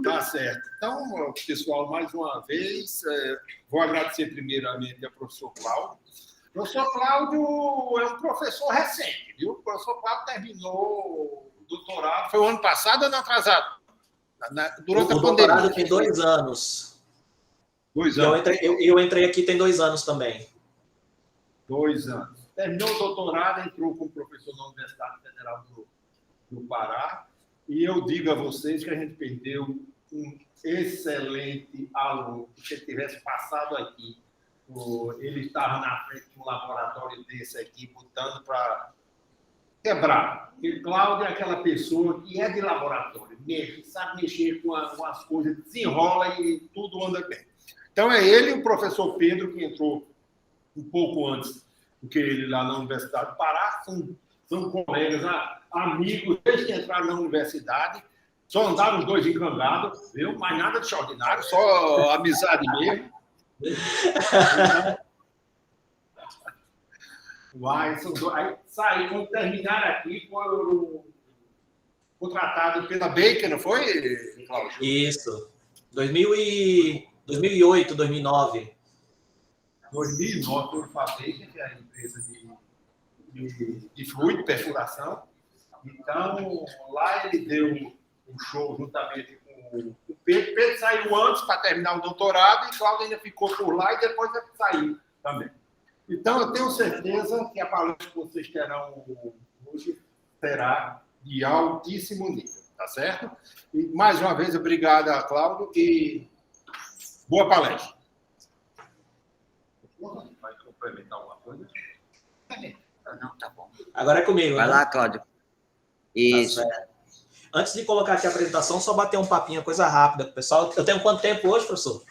Tá certo. Então, pessoal, mais uma vez, vou agradecer primeiramente ao professor Cláudio. O professor Cláudio é um professor recente, viu? O professor Cláudio terminou o doutorado, foi o ano passado ou ano atrasado? Durante a pandemia. O doutorado tem 2 anos. 2 anos. Eu entrei aqui tem 2 anos também. 2 anos. Terminou o doutorado, entrou como professor na Universidade Federal do Pará. E eu digo a vocês que a gente perdeu um excelente aluno. Se ele tivesse passado aqui, ele estava na frente de um laboratório desse aqui, botando para quebrar. Porque Cláudio é aquela pessoa que é de laboratório, mexe, sabe mexer com as coisas, desenrola e tudo anda bem. Então, é ele e o professor Pedro, que entrou um pouco antes do que ele lá na Universidade do Pará, são colegas, amigos, desde que entraram na universidade, só andaram os dois encangados, viu? Mas nada de extraordinário, só amizade mesmo. Aí saí, quando terminaram aqui, foram contratados pela Baker, não foi, Cláudio? Isso. 2008, 2009. 2009, eu falei que é a empresa de fluido, perfuração. Então, lá ele deu um show juntamente com o Pedro. Pedro saiu antes para terminar o doutorado e Cláudio ainda ficou por lá e depois ele saiu também. Então, eu tenho certeza que a palestra que vocês terão hoje será de altíssimo nível, tá certo? E, mais uma vez, obrigado a Cláudio e boa palestra. Vai complementar alguma coisa? Não, tá bom. Agora é comigo. Vai, né? Lá, Cláudio. Isso. Tá. Antes de colocar aqui a apresentação, só bater um papinho, coisa rápida pro pessoal. Eu tenho quanto tempo hoje, professor?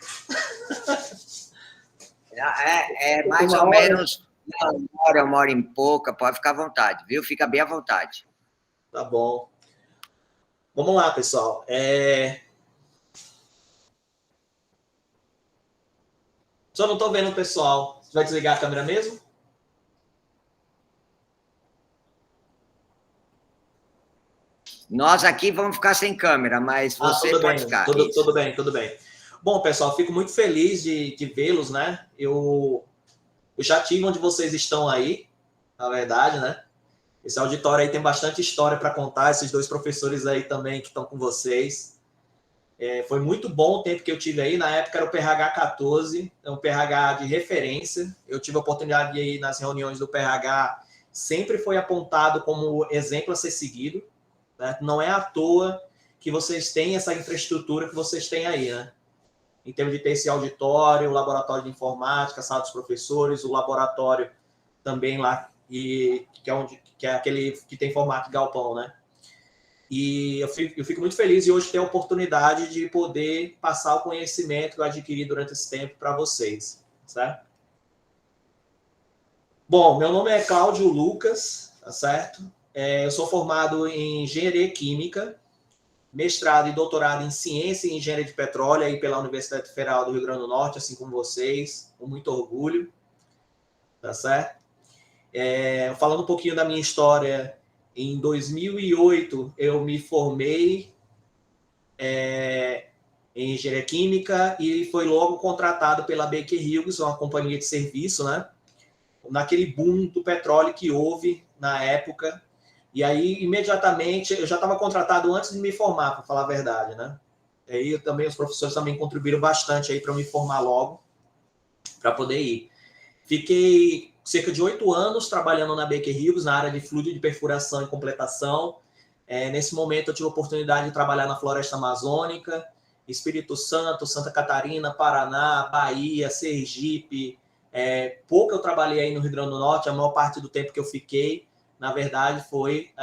É mais ou menos uma hora e pouca. Pode ficar à vontade, viu? Fica bem à vontade. Tá bom. Vamos lá, pessoal. Só não estou vendo o pessoal. Você vai desligar a câmera mesmo? Nós aqui vamos ficar sem câmera, mas você pode ficar. Tudo bem. Bom, pessoal, fico muito feliz de vê-los, né? Eu já tive onde vocês estão aí, na verdade, né? Esse auditório aí tem bastante história para contar, esses 2 professores aí também que estão com vocês. Foi muito bom o tempo que eu tive aí, na época era o PRH 14, é um PRH de referência. Eu tive a oportunidade de ir nas reuniões do PRH, sempre foi apontado como exemplo a ser seguido. Né? Não é à toa que vocês têm essa infraestrutura que vocês têm aí, né? Em termos de ter esse auditório, o laboratório de informática, a sala dos professores, o laboratório também lá, que é aquele que tem formato de galpão, né? E eu fico muito feliz de hoje ter a oportunidade de poder passar o conhecimento que eu adquiri durante esse tempo para vocês, certo? Bom, meu nome é Cláudio Lucas, tá certo? Eu sou formado em Engenharia Química, mestrado e doutorado em Ciência e Engenharia de Petróleo aí pela Universidade Federal do Rio Grande do Norte, assim como vocês, com muito orgulho, tá certo? Falando um pouquinho da minha história, em 2008 eu me formei em Engenharia Química e foi logo contratado pela Baker Hughes, uma companhia de serviço, né? Naquele boom do petróleo que houve na época. E aí, imediatamente, eu já estava contratado antes de me formar, para falar a verdade, né? E aí, também, os professores também contribuíram bastante aí para eu me formar logo, para poder ir. Fiquei cerca de 8 anos trabalhando na Baker Hughes, na área de fluido de perfuração e completação. Nesse momento, eu tive a oportunidade de trabalhar na Floresta Amazônica, Espírito Santo, Santa Catarina, Paraná, Bahia, Sergipe. Pouco eu trabalhei aí no Rio Grande do Norte, a maior parte do tempo que eu fiquei, na verdade, foi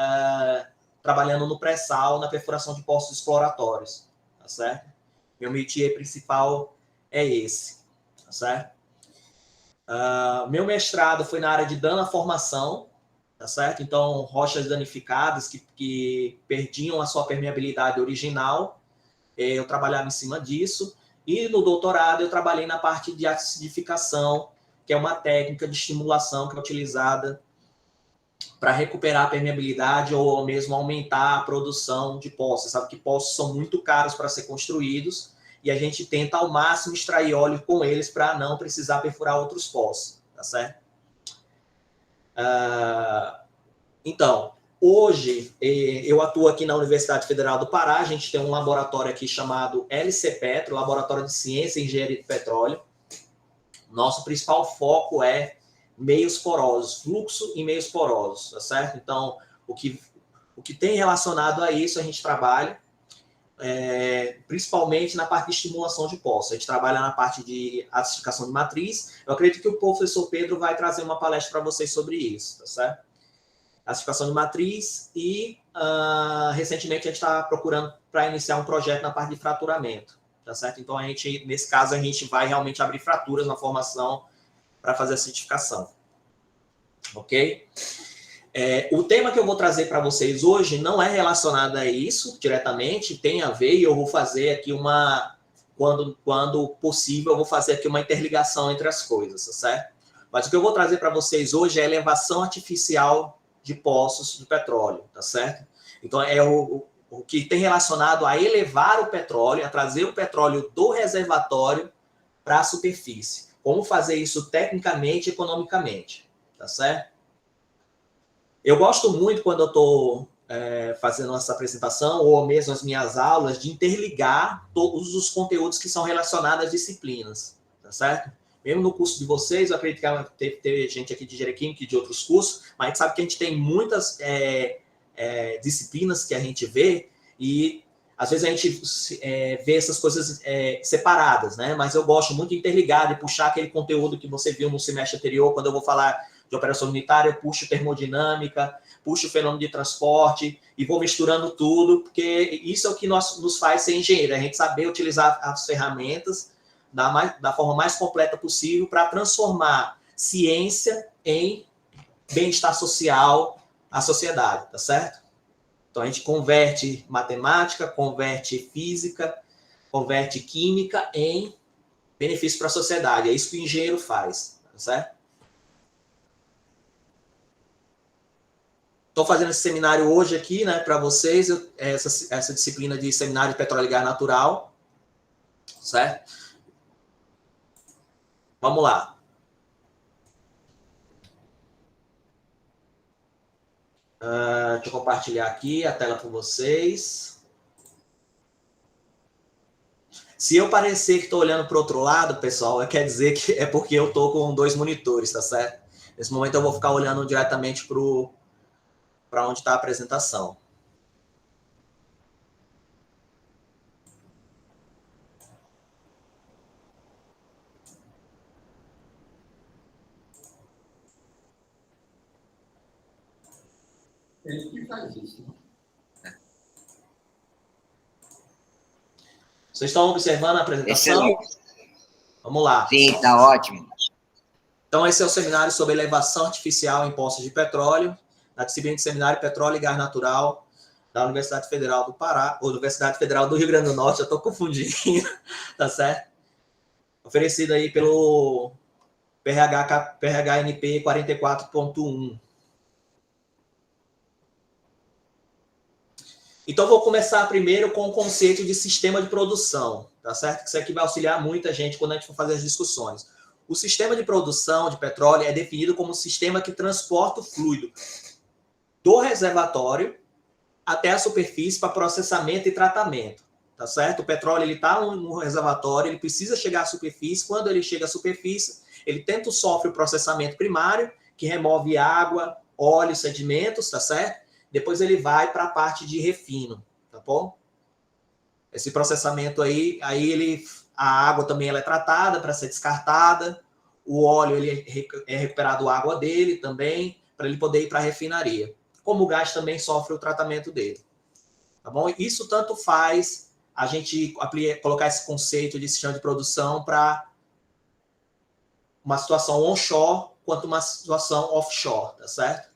trabalhando no pré-sal, na perfuração de poços exploratórios, tá certo? Meu métier principal é esse, tá certo? Meu mestrado foi na área de dano à formação, tá certo? Então, rochas danificadas que perdiam a sua permeabilidade original, eu trabalhava em cima disso. E no doutorado eu trabalhei na parte de acidificação, que é uma técnica de estimulação que é utilizada para recuperar a permeabilidade ou mesmo aumentar a produção de poços. Você sabe que poços são muito caros para ser construídos e a gente tenta ao máximo extrair óleo com eles para não precisar perfurar outros poços, tá certo? Então, hoje eu atuo aqui na Universidade Federal do Pará, a gente tem um laboratório aqui chamado LC Petro, Laboratório de Ciência e Engenharia de Petróleo. Nosso principal foco é meios porosos, fluxo e meios porosos, tá certo? Então, o que tem relacionado a isso, a gente trabalha, principalmente na parte de estimulação de poços. A gente trabalha na parte de acidificação de matriz. Eu acredito que o professor Pedro vai trazer uma palestra para vocês sobre isso, tá certo? Acidificação de matriz e, recentemente, a gente está procurando para iniciar um projeto na parte de fraturamento, tá certo? Então, nesse caso, a gente vai realmente abrir fraturas na formação para fazer a acidificação, ok? O tema que eu vou trazer para vocês hoje não é relacionado a isso diretamente, tem a ver, e eu vou fazer aqui quando possível, eu vou fazer aqui uma interligação entre as coisas, tá certo? Mas o que eu vou trazer para vocês hoje é a elevação artificial de poços de petróleo, tá certo? Então, é o que tem relacionado a elevar o petróleo, a trazer o petróleo do reservatório para a superfície. Como fazer isso tecnicamente e economicamente, tá certo? Eu gosto muito, quando eu estou fazendo essa apresentação, ou mesmo as minhas aulas, de interligar todos os conteúdos que são relacionados às disciplinas, tá certo? Mesmo no curso de vocês, eu acredito que teve gente aqui de engenharia química e de outros cursos, mas a gente sabe que a gente tem muitas disciplinas que a gente vê, e às vezes a gente vê essas coisas separadas, né? Mas eu gosto muito de interligar, de puxar aquele conteúdo que você viu no semestre anterior. Quando eu vou falar de operação unitária, eu puxo termodinâmica, puxo o fenômeno de transporte e vou misturando tudo, porque isso é o que nos faz ser engenheiro, a gente saber utilizar as ferramentas da forma mais completa possível para transformar ciência em bem-estar social à sociedade, tá certo? Então, a gente converte matemática, converte física, converte química em benefício para a sociedade. É isso que o engenheiro faz, tá certo? Estou fazendo esse seminário hoje aqui, né, para vocês, essa disciplina de seminário de petróleo e gás natural, certo? Vamos lá. Deixa eu compartilhar aqui a tela com vocês. Se eu parecer que estou olhando para o outro lado, pessoal, quer dizer que é porque eu estou com 2 monitores, tá certo? Nesse momento eu vou ficar olhando diretamente para onde está a apresentação. Ele que faz isso. Vocês estão observando a apresentação? Excelente. Vamos lá. Sim, está ótimo. Então, esse é o seminário sobre elevação artificial em poços de petróleo, na disciplina de seminário Petróleo e Gás Natural, da Universidade Federal do Pará, ou Universidade Federal do Rio Grande do Norte, eu estou confundindo, tá certo? Oferecido aí pelo PHNP 44.1. Então, vou começar primeiro com o conceito de sistema de produção, tá certo? Isso aqui vai auxiliar muita gente quando a gente for fazer as discussões. O sistema de produção de petróleo é definido como um sistema que transporta o fluido do reservatório até a superfície para processamento e tratamento, tá certo? O petróleo está no reservatório, ele precisa chegar à superfície. Quando ele chega à superfície, ele sofre o processamento primário, que remove água, óleo, sedimentos, tá certo? Depois ele vai para a parte de refino, tá bom? Esse processamento aí a água também ela é tratada para ser descartada, o óleo é recuperado a água dele também, para ele poder ir para a refinaria. Como o gás também sofre o tratamento dele, tá bom? Isso tanto faz a gente colocar esse conceito de sistema de produção para uma situação onshore quanto uma situação offshore, tá certo?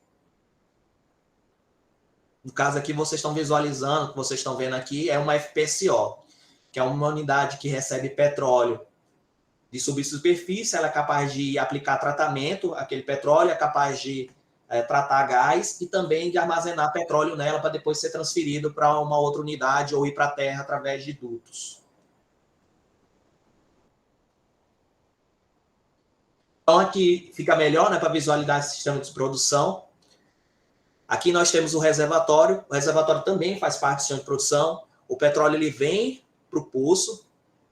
No caso aqui, vocês estão visualizando, o que vocês estão vendo aqui é uma FPSO, que é uma unidade que recebe petróleo de subsuperfície, ela é capaz de aplicar tratamento àquele petróleo, é capaz de tratar gás e também de armazenar petróleo nela para depois ser transferido para uma outra unidade ou ir para a terra através de dutos. Então, aqui fica melhor, né, para visualizar esse sistema de produção. Aqui nós temos o reservatório também faz parte do sistema de produção. O petróleo ele vem para o poço.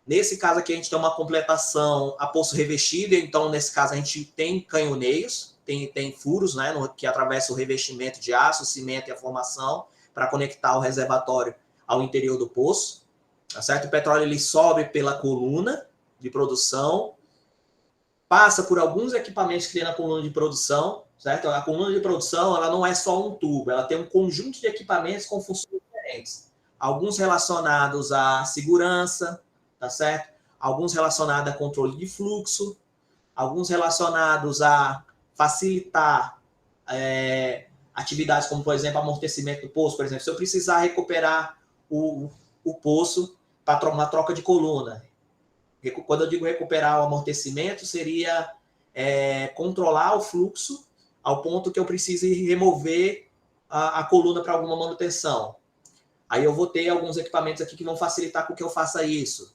Nesse caso aqui a gente tem uma completação a poço revestido, então nesse caso a gente tem canhoneiros, tem furos, né, que atravessam o revestimento de aço, cimento e a formação para conectar o reservatório ao interior do poço, tá certo? O petróleo ele sobe pela coluna de produção, passa por alguns equipamentos que tem na coluna de produção, certo? A coluna de produção ela não é só um tubo, ela tem um conjunto de equipamentos com funções diferentes. Alguns relacionados à segurança, tá certo? Alguns relacionados a controle de fluxo, alguns relacionados a facilitar atividades como, por exemplo, amortecimento do poço. Por exemplo, se eu precisar recuperar o poço para uma troca de coluna. Quando eu digo recuperar o amortecimento, seria controlar o fluxo ao ponto que eu precise remover a coluna para alguma manutenção. Aí eu vou ter alguns equipamentos aqui que vão facilitar com que eu faça isso.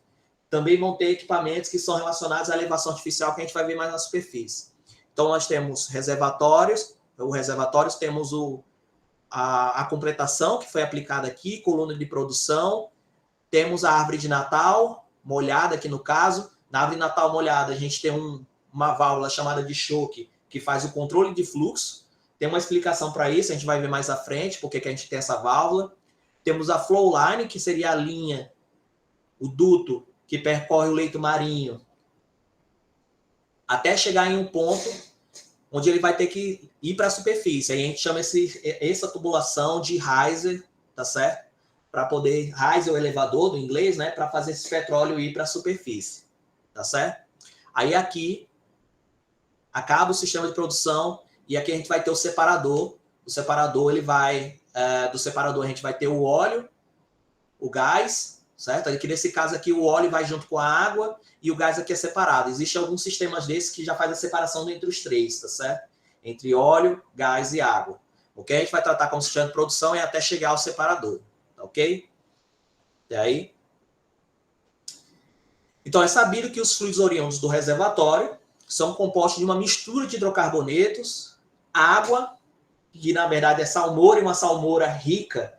Também vão ter equipamentos que são relacionados à elevação artificial, que a gente vai ver mais na superfície. Então, nós temos reservatórios, temos a completação, que foi aplicada aqui, coluna de produção, temos a árvore de Natal, molhada aqui no caso. Na árvore de Natal molhada, a gente tem uma válvula chamada de choque, que faz o controle de fluxo. Tem uma explicação para isso, a gente vai ver mais à frente, porque que a gente tem essa válvula. Temos a flow line, que seria a linha, o duto, que percorre o leito marinho, até chegar em um ponto onde ele vai ter que ir para a superfície. Aí a gente chama essa tubulação de riser, tá certo? Para poder, riser, o elevador do inglês, né? Para fazer esse petróleo ir para a superfície, tá certo? Aí aqui acaba o sistema de produção e aqui a gente vai ter o separador. O separador, ele vai, do separador a gente vai ter o óleo, o gás, certo? Aqui nesse caso aqui o óleo vai junto com a água e o gás aqui é separado. Existem alguns sistemas desses que já fazem a separação entre os três, tá certo? Entre óleo, gás e água. Ok? A gente vai tratar como sistema de produção e até chegar ao separador. Ok? Até aí? Então é sabido que os fluidos oriundos do reservatório são compostos de uma mistura de hidrocarbonetos, água, que na verdade é salmoura, e uma salmoura rica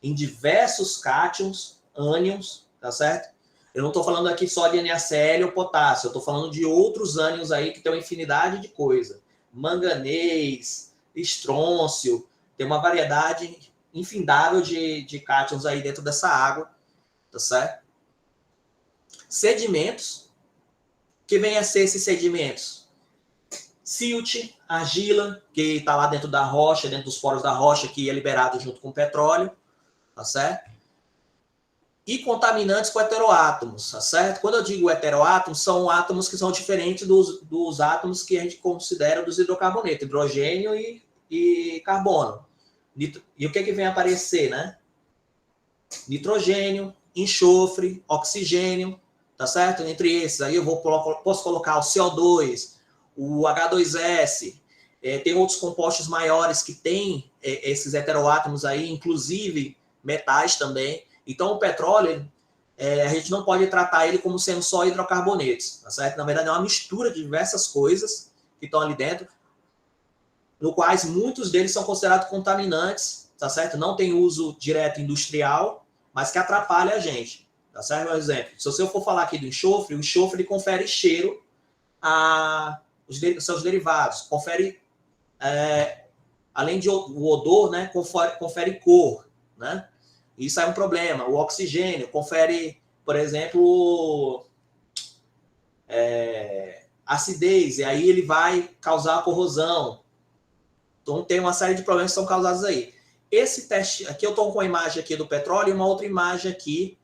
em diversos cátions, ânions, tá certo? Eu não estou falando aqui só de NaCl ou potássio, eu estou falando de outros ânions aí que tem uma infinidade de coisa. Manganês, estrôncio, tem uma variedade infindável de cátions aí dentro dessa água, tá certo? Sedimentos, que vem a ser esses sedimentos? Silt, argila, que está lá dentro da rocha, dentro dos poros da rocha, que é liberado junto com o petróleo, tá certo? E contaminantes com heteroátomos, tá certo? Quando eu digo heteroátomos, são átomos que são diferentes dos átomos que a gente considera dos hidrocarbonetos, hidrogênio e carbono. E o que vem aparecer, né? Nitrogênio, enxofre, oxigênio, tá certo? Entre esses, aí eu posso colocar o CO2, o H2S, tem outros compostos maiores que têm esses heteroátomos aí, inclusive metais também. Então, o petróleo, a gente não pode tratar ele como sendo só hidrocarbonetos, tá certo? Na verdade, é uma mistura de diversas coisas que estão ali dentro, no quais muitos deles são considerados contaminantes, tá certo? Não tem uso direto industrial, mas que atrapalha a gente, tá certo? Por exemplo, se eu for falar aqui do enxofre, o enxofre confere cheiro aos seus derivados, confere, além de o odor, né, confere cor, né? Isso é um problema. O oxigênio confere, por exemplo, acidez, e aí ele vai causar corrosão. Então, tem uma série de problemas que são causados aí. Esse teste, aqui eu estou com uma imagem aqui do petróleo e uma outra imagem aqui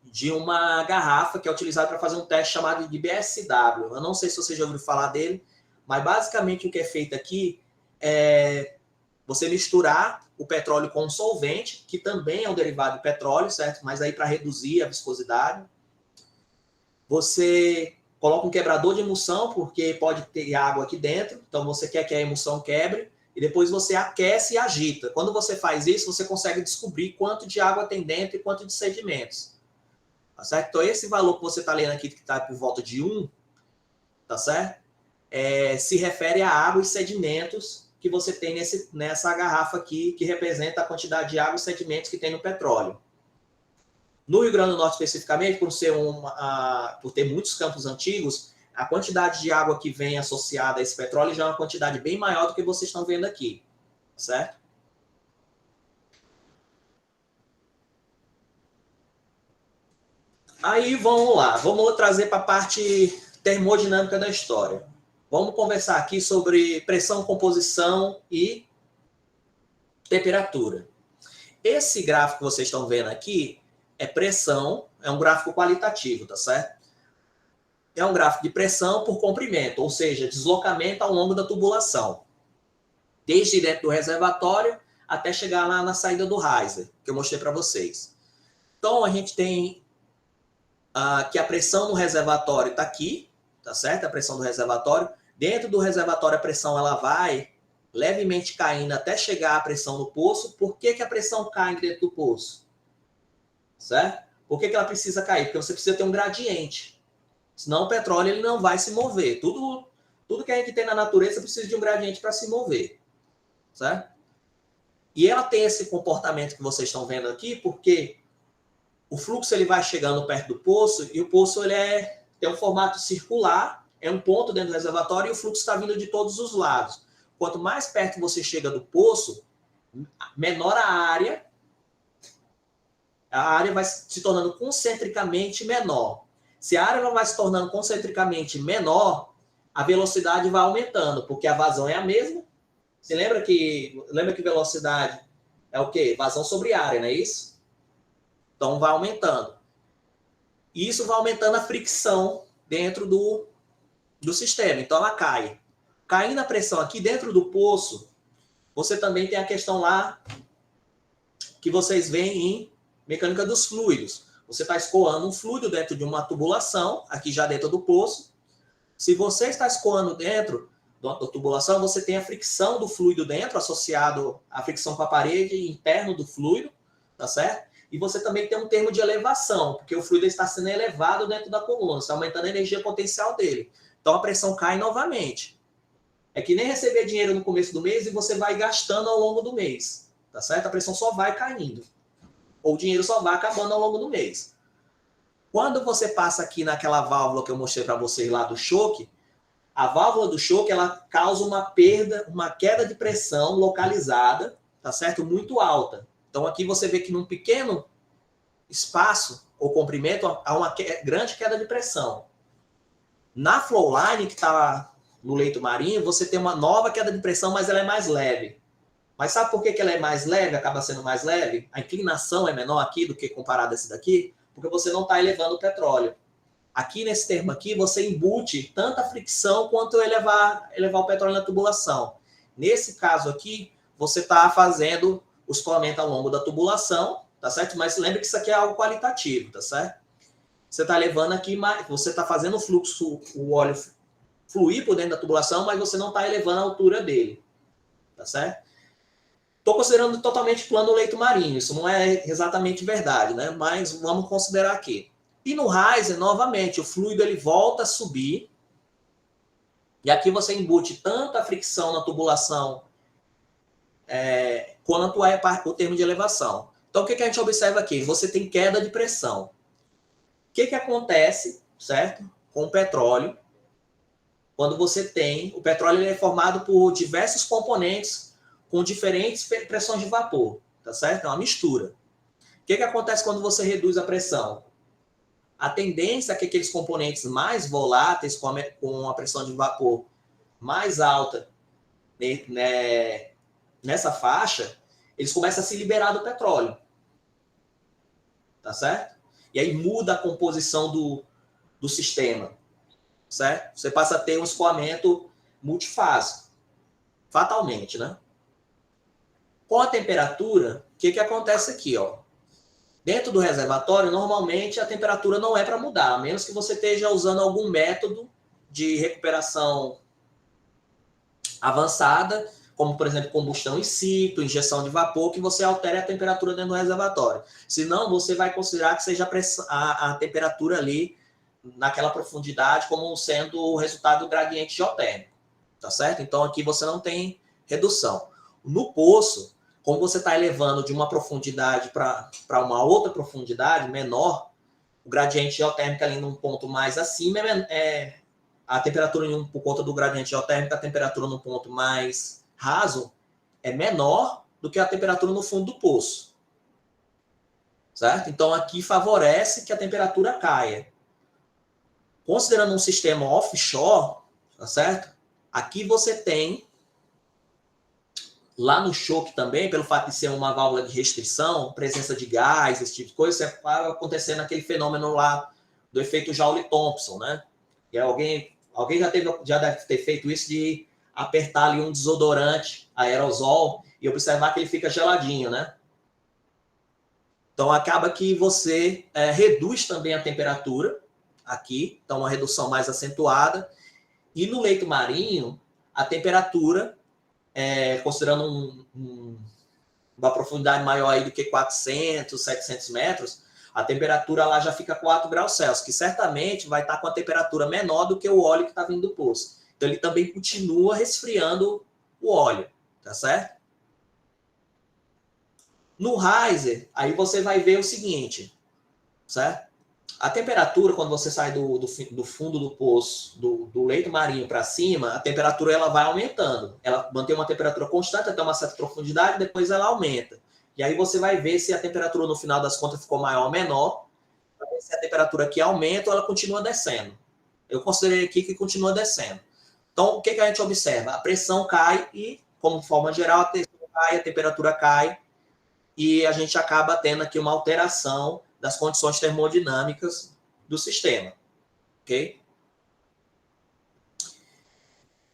de uma garrafa que é utilizada para fazer um teste chamado de BSW. Eu não sei se você já ouviu falar dele, mas basicamente o que é feito aqui é você misturar o petróleo com um solvente, que também é um derivado de petróleo, certo? Mas aí para reduzir a viscosidade. Você coloca um quebrador de emulsão, porque pode ter água aqui dentro, então você quer que a emulsão quebre. e depois você aquece e agita. Quando você faz isso, você consegue descobrir quanto de água tem dentro e quanto de sedimentos. Tá certo? Então, esse valor que você está lendo aqui, que está por volta de 1, tá certo? Se refere à água e sedimentos que você tem nessa garrafa aqui, que representa a quantidade de água e sedimentos que tem no petróleo. No Rio Grande do Norte, especificamente, por ter muitos campos antigos, a quantidade de água que vem associada a esse petróleo já é uma quantidade bem maior do que vocês estão vendo aqui, certo? Aí, vamos lá. Vamos trazer para a parte termodinâmica da história. Vamos conversar aqui sobre pressão, composição e temperatura. Esse gráfico que vocês estão vendo aqui é pressão, é um gráfico qualitativo, tá certo? É um gráfico de pressão por comprimento, ou seja, deslocamento ao longo da tubulação. Desde dentro do reservatório até chegar lá na saída do riser, que eu mostrei para vocês. Então, a gente tem que a pressão no reservatório está aqui, tá certo? A pressão do reservatório. Dentro do reservatório, a pressão ela vai levemente caindo até chegar à pressão no poço. Por que a pressão cai dentro do poço? Certo? Por que ela precisa cair? Porque você precisa ter um gradiente. Senão o petróleo ele não vai se mover. Tudo que a gente tem na natureza precisa de um gradiente para se mover. Certo? E ela tem esse comportamento que vocês estão vendo aqui, porque o fluxo ele vai chegando perto do poço e o poço ele tem um formato circular, é um ponto dentro do reservatório e o fluxo está vindo de todos os lados. Quanto mais perto você chega do poço, menor a área vai se tornando concentricamente menor. Se a área não vai se tornando concentricamente menor, a velocidade vai aumentando, porque a vazão é a mesma. Você lembra que velocidade é o quê? Vazão sobre área, não é isso? Então, vai aumentando. E isso vai aumentando a fricção dentro do sistema. Então, ela cai. Caindo a pressão aqui dentro do poço, você também tem a questão lá que vocês veem em mecânica dos fluidos. Você está escoando um fluido dentro de uma tubulação, aqui já dentro do poço. Se você está escoando dentro da tubulação, você tem a fricção do fluido dentro, associado à fricção com a parede interno do fluido, tá certo? E você também tem um termo de elevação, porque o fluido está sendo elevado dentro da coluna, está aumentando a energia potencial dele. Então a pressão cai novamente. É que nem receber dinheiro no começo do mês e você vai gastando ao longo do mês, tá certo? A pressão só vai caindo. Ou o dinheiro só vai acabando ao longo do mês. Quando você passa aqui naquela válvula que eu mostrei para vocês lá do choque, a válvula do choque ela causa uma queda de pressão localizada, tá certo? Muito alta. Então aqui você vê que num pequeno espaço ou comprimento há uma grande queda de pressão. Na flowline, que está no leito marinho, você tem uma nova queda de pressão, mas ela é mais leve. Mas sabe por que ela é mais leve, acaba sendo mais leve? A inclinação é menor aqui do que comparado a esse daqui, porque você não está elevando o petróleo. Aqui nesse termo aqui, você embute tanta fricção quanto elevar o petróleo na tubulação. Nesse caso aqui, você está fazendo o escoamento ao longo da tubulação, tá certo? Mas lembre que isso aqui é algo qualitativo, tá certo? Você está levando aqui, você está fazendo o óleo fluir por dentro da tubulação, mas você não está elevando a altura dele, tá certo? Estou considerando totalmente plano o leito marinho, isso não é exatamente verdade, né? Mas vamos considerar aqui. E no riser, novamente, o fluido ele volta a subir, e aqui você embute tanto a fricção na tubulação quanto o termo de elevação. Então, o que a gente observa aqui? Você tem queda de pressão. O que acontece, certo? Com o petróleo, quando você tem... O petróleo ele é formado por diversos componentes com diferentes pressões de vapor, tá certo? É uma mistura. O que acontece quando você reduz a pressão? A tendência é que aqueles componentes mais voláteis, com a pressão de vapor mais alta, né, nessa faixa, eles começam a se liberar do petróleo. Tá certo? E aí muda a composição do sistema. Certo? Você passa a ter um escoamento multifásico. Fatalmente, né? Com a temperatura, o que acontece aqui, ó? Dentro do reservatório, normalmente a temperatura não é para mudar, a menos que você esteja usando algum método de recuperação avançada, como, por exemplo, combustão in situ, injeção de vapor, que você altere a temperatura dentro do reservatório. Senão, você vai considerar que seja a temperatura ali, naquela profundidade, como sendo o resultado do gradiente geotérmico, tá certo? Então, aqui você não tem redução. No poço, como você está elevando de uma profundidade para uma outra profundidade menor, o gradiente geotérmico ali num ponto mais acima a temperatura, por conta do gradiente geotérmico, a temperatura no ponto mais raso é menor do que a temperatura no fundo do poço. Certo? Então, aqui favorece que a temperatura caia. Considerando um sistema offshore, tá certo? Aqui você tem, lá no choke também, pelo fato de ser uma válvula de restrição, presença de gás, esse tipo de coisa, você vai acontecendo aquele fenômeno lá do efeito Joule-Thomson, né? E alguém já deve ter feito isso de apertar ali um desodorante aerosol e observar que ele fica geladinho, né? Então, acaba que você reduz também a temperatura aqui, então uma redução mais acentuada. E no leito marinho, a temperatura, considerando uma profundidade maior aí do que 400, 700 metros, a temperatura lá já fica 4 graus Celsius, que certamente vai estar com a temperatura menor do que o óleo que está vindo do poço. Então, ele também continua resfriando o óleo, tá certo? No riser, aí você vai ver o seguinte, certo? A temperatura, quando você sai do fundo do poço, do leito marinho para cima, a temperatura ela vai aumentando. Ela mantém uma temperatura constante até uma certa profundidade, depois ela aumenta. E aí você vai ver se a temperatura, no final das contas, ficou maior ou menor. Para ver se a temperatura aqui aumenta ou ela continua descendo. Eu considerei aqui que continua descendo. Então, o que a gente observa? A pressão cai e, como forma geral, a pressão cai, a temperatura cai, e a gente acaba tendo aqui uma alteração das condições termodinâmicas do sistema, ok?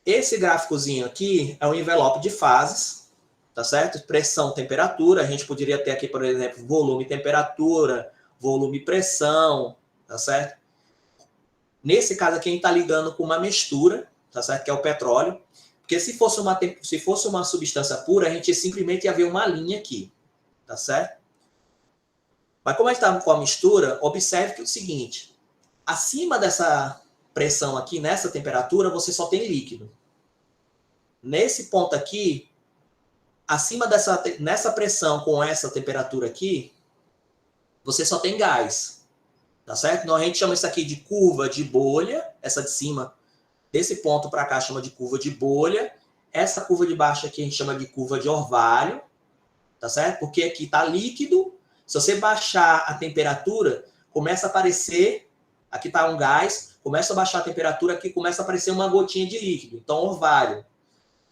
Esse gráficozinho aqui é um envelope de fases, tá certo? Pressão, temperatura, a gente poderia ter aqui, por exemplo, volume, temperatura, volume, pressão, tá certo? Nesse caso aqui, a gente está ligando com uma mistura, tá certo? Que é o petróleo, porque se fosse uma substância pura, a gente simplesmente ia ver uma linha aqui, tá certo? Mas como a gente está com a mistura, observe que é o seguinte, acima dessa pressão aqui, nessa temperatura, você só tem líquido. Nesse ponto aqui, acima nessa pressão com essa temperatura aqui, você só tem gás, tá certo? Então a gente chama isso aqui de curva de bolha, essa de cima, desse ponto para cá chama de curva de bolha, essa curva de baixo aqui a gente chama de curva de orvalho, tá certo? Porque aqui está líquido. Se você baixar a temperatura, começa a aparecer, aqui está um gás, começa a baixar a temperatura, aqui começa a aparecer uma gotinha de líquido, então orvalho.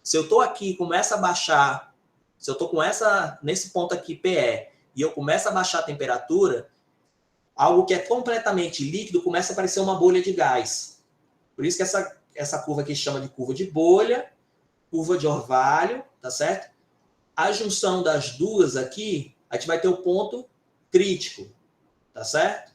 Se eu estou aqui, começa a baixar, se eu estou nesse ponto aqui, PE, e eu começo a baixar a temperatura, algo que é completamente líquido começa a aparecer uma bolha de gás. Por isso que essa curva aqui chama de curva de bolha, curva de orvalho, tá certo? A junção das duas aqui, a gente vai ter o ponto crítico, tá certo?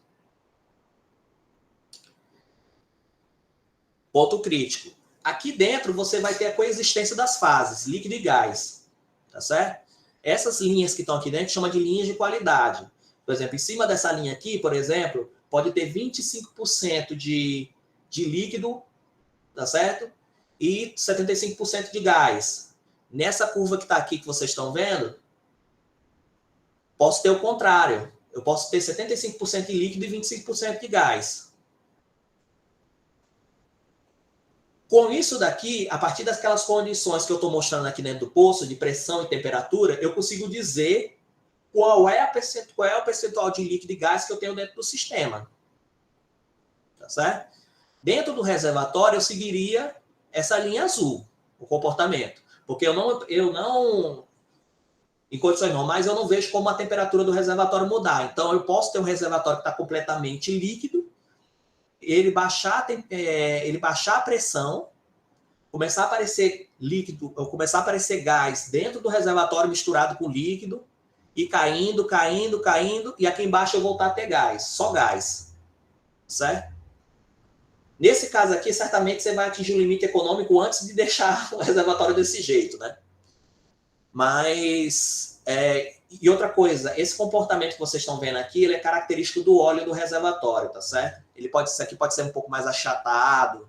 Ponto crítico. Aqui dentro você vai ter a coexistência das fases, líquido e gás, tá certo? Essas linhas que estão aqui dentro chama de linhas de qualidade. Por exemplo, em cima dessa linha aqui, por exemplo, pode ter 25% de líquido, tá certo? E 75% de gás. Nessa curva que está aqui, que vocês estão vendo, posso ter o contrário. Eu posso ter 75% de líquido e 25% de gás. Com isso daqui, a partir daquelas condições que eu estou mostrando aqui dentro do poço, de pressão e temperatura, eu consigo dizer qual é o percentual de líquido e gás que eu tenho dentro do sistema. Tá certo? Dentro do reservatório, eu seguiria essa linha azul, o comportamento. Porque eu não em condições normais, eu não vejo como a temperatura do reservatório mudar. Então, eu posso ter um reservatório que está completamente líquido, ele baixar a pressão, começar a aparecer líquido, ou começar a aparecer gás dentro do reservatório misturado com líquido, e caindo, e aqui embaixo eu voltar a ter gás, só gás. Certo? Nesse caso aqui, certamente você vai atingir um limite econômico antes de deixar o reservatório desse jeito, né? Mas, e outra coisa, esse comportamento que vocês estão vendo aqui, ele é característico do óleo do reservatório, tá certo? Isso aqui pode ser um pouco mais achatado.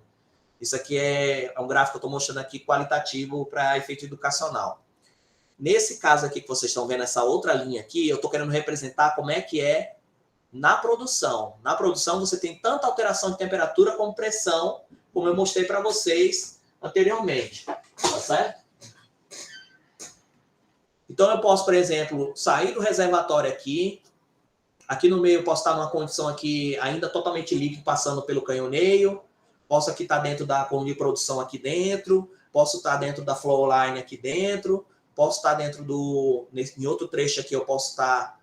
Isso aqui é um gráfico que eu estou mostrando aqui qualitativo para efeito educacional. Nesse caso aqui que vocês estão vendo, essa outra linha aqui, eu estou querendo representar como é que é na produção. Na produção você tem tanta alteração de temperatura como pressão, como eu mostrei para vocês anteriormente, tá certo? Então eu posso, por exemplo, sair do reservatório aqui no meio eu posso estar numa condição aqui ainda totalmente líquido, passando pelo canhoneio, posso aqui estar dentro da coluna de produção aqui dentro, posso estar dentro da flow line aqui dentro, posso estar dentro em outro trecho aqui eu posso estar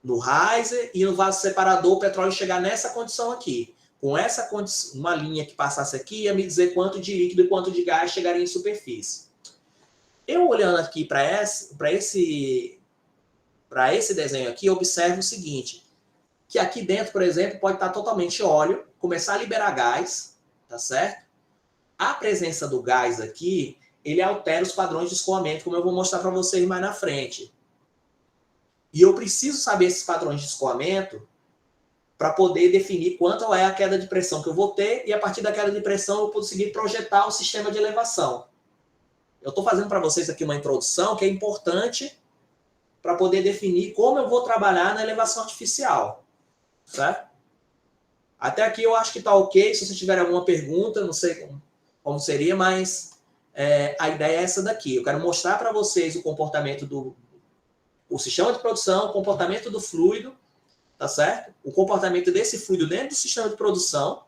no riser, e no vaso separador o petróleo chegar nessa condição aqui. Com essa condição, uma linha que passasse aqui ia me dizer quanto de líquido e quanto de gás chegaria em superfície. Eu olhando aqui para esse desenho aqui, eu observo o seguinte, que aqui dentro, por exemplo, pode estar totalmente óleo, começar a liberar gás, tá certo? A presença do gás aqui, ele altera os padrões de escoamento, como eu vou mostrar para vocês mais na frente. E eu preciso saber esses padrões de escoamento para poder definir quanto é a queda de pressão que eu vou ter, e a partir da queda de pressão eu conseguir projetar o sistema de elevação. Eu estou fazendo para vocês aqui uma introdução que é importante para poder definir como eu vou trabalhar na elevação artificial. Certo? Até aqui eu acho que está ok. Se vocês tiverem alguma pergunta, não sei como seria, mas a ideia é essa daqui. Eu quero mostrar para vocês o comportamento do sistema de produção, o comportamento do fluido, tá certo? O comportamento desse fluido dentro do sistema de produção,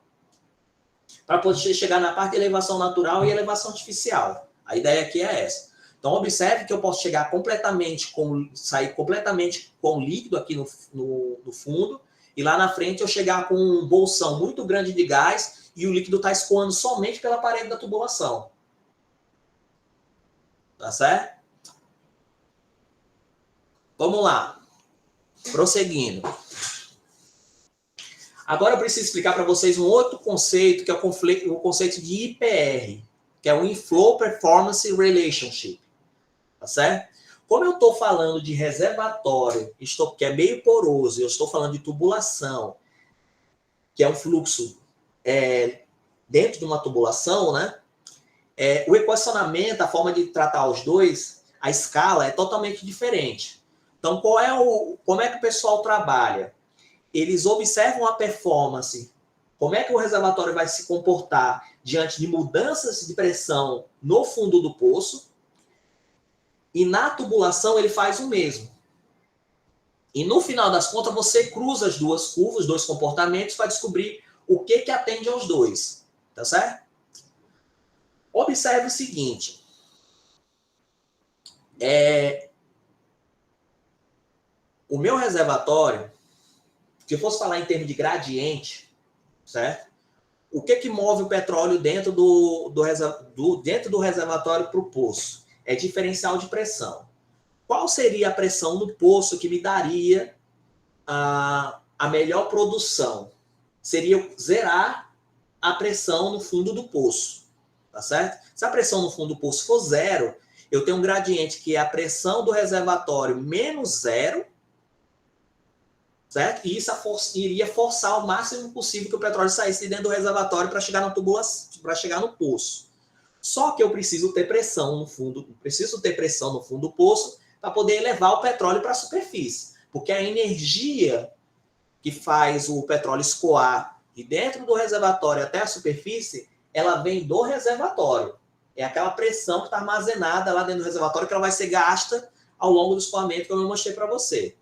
para poder chegar na parte de elevação natural e elevação artificial. A ideia aqui é essa. Então, observe que eu posso chegar sair completamente com líquido aqui no fundo, e lá na frente eu chegar com um bolsão muito grande de gás e o líquido está escoando somente pela parede da tubulação. Tá certo? Vamos lá. Prosseguindo. Agora eu preciso explicar para vocês um outro conceito, que é o conceito de IPR, que é o Inflow Performance Relationship. Tá certo? Como eu estou falando de reservatório, que é meio poroso, eu estou falando de tubulação, que é um fluxo dentro de uma tubulação, né? O equacionamento, a forma de tratar os dois, a escala é totalmente diferente. Então, como é que o pessoal trabalha? Eles observam a performance, como é que o reservatório vai se comportar diante de mudanças de pressão no fundo do poço, e na tubulação ele faz o mesmo. E no final das contas, você cruza as duas curvas, os dois comportamentos, para descobrir o que atende aos dois. Tá certo? Observe o seguinte. O meu reservatório, se eu fosse falar em termos de gradiente, certo? O que move o petróleo dentro do reservatório para o poço? É diferencial de pressão. Qual seria a pressão no poço que me daria a melhor produção? Seria zerar a pressão no fundo do poço, tá certo? Se a pressão no fundo do poço for zero, eu tenho um gradiente que é a pressão do reservatório menos zero, certo? E isso iria forçar o máximo possível que o petróleo saísse de dentro do reservatório para chegar na tubulação, para chegar no poço. Só que eu preciso ter pressão no fundo do poço para poder elevar o petróleo para a superfície. Porque a energia que faz o petróleo escoar de dentro do reservatório até a superfície, ela vem do reservatório. É aquela pressão que está armazenada lá dentro do reservatório que ela vai ser gasta ao longo do escoamento, como eu mostrei para você.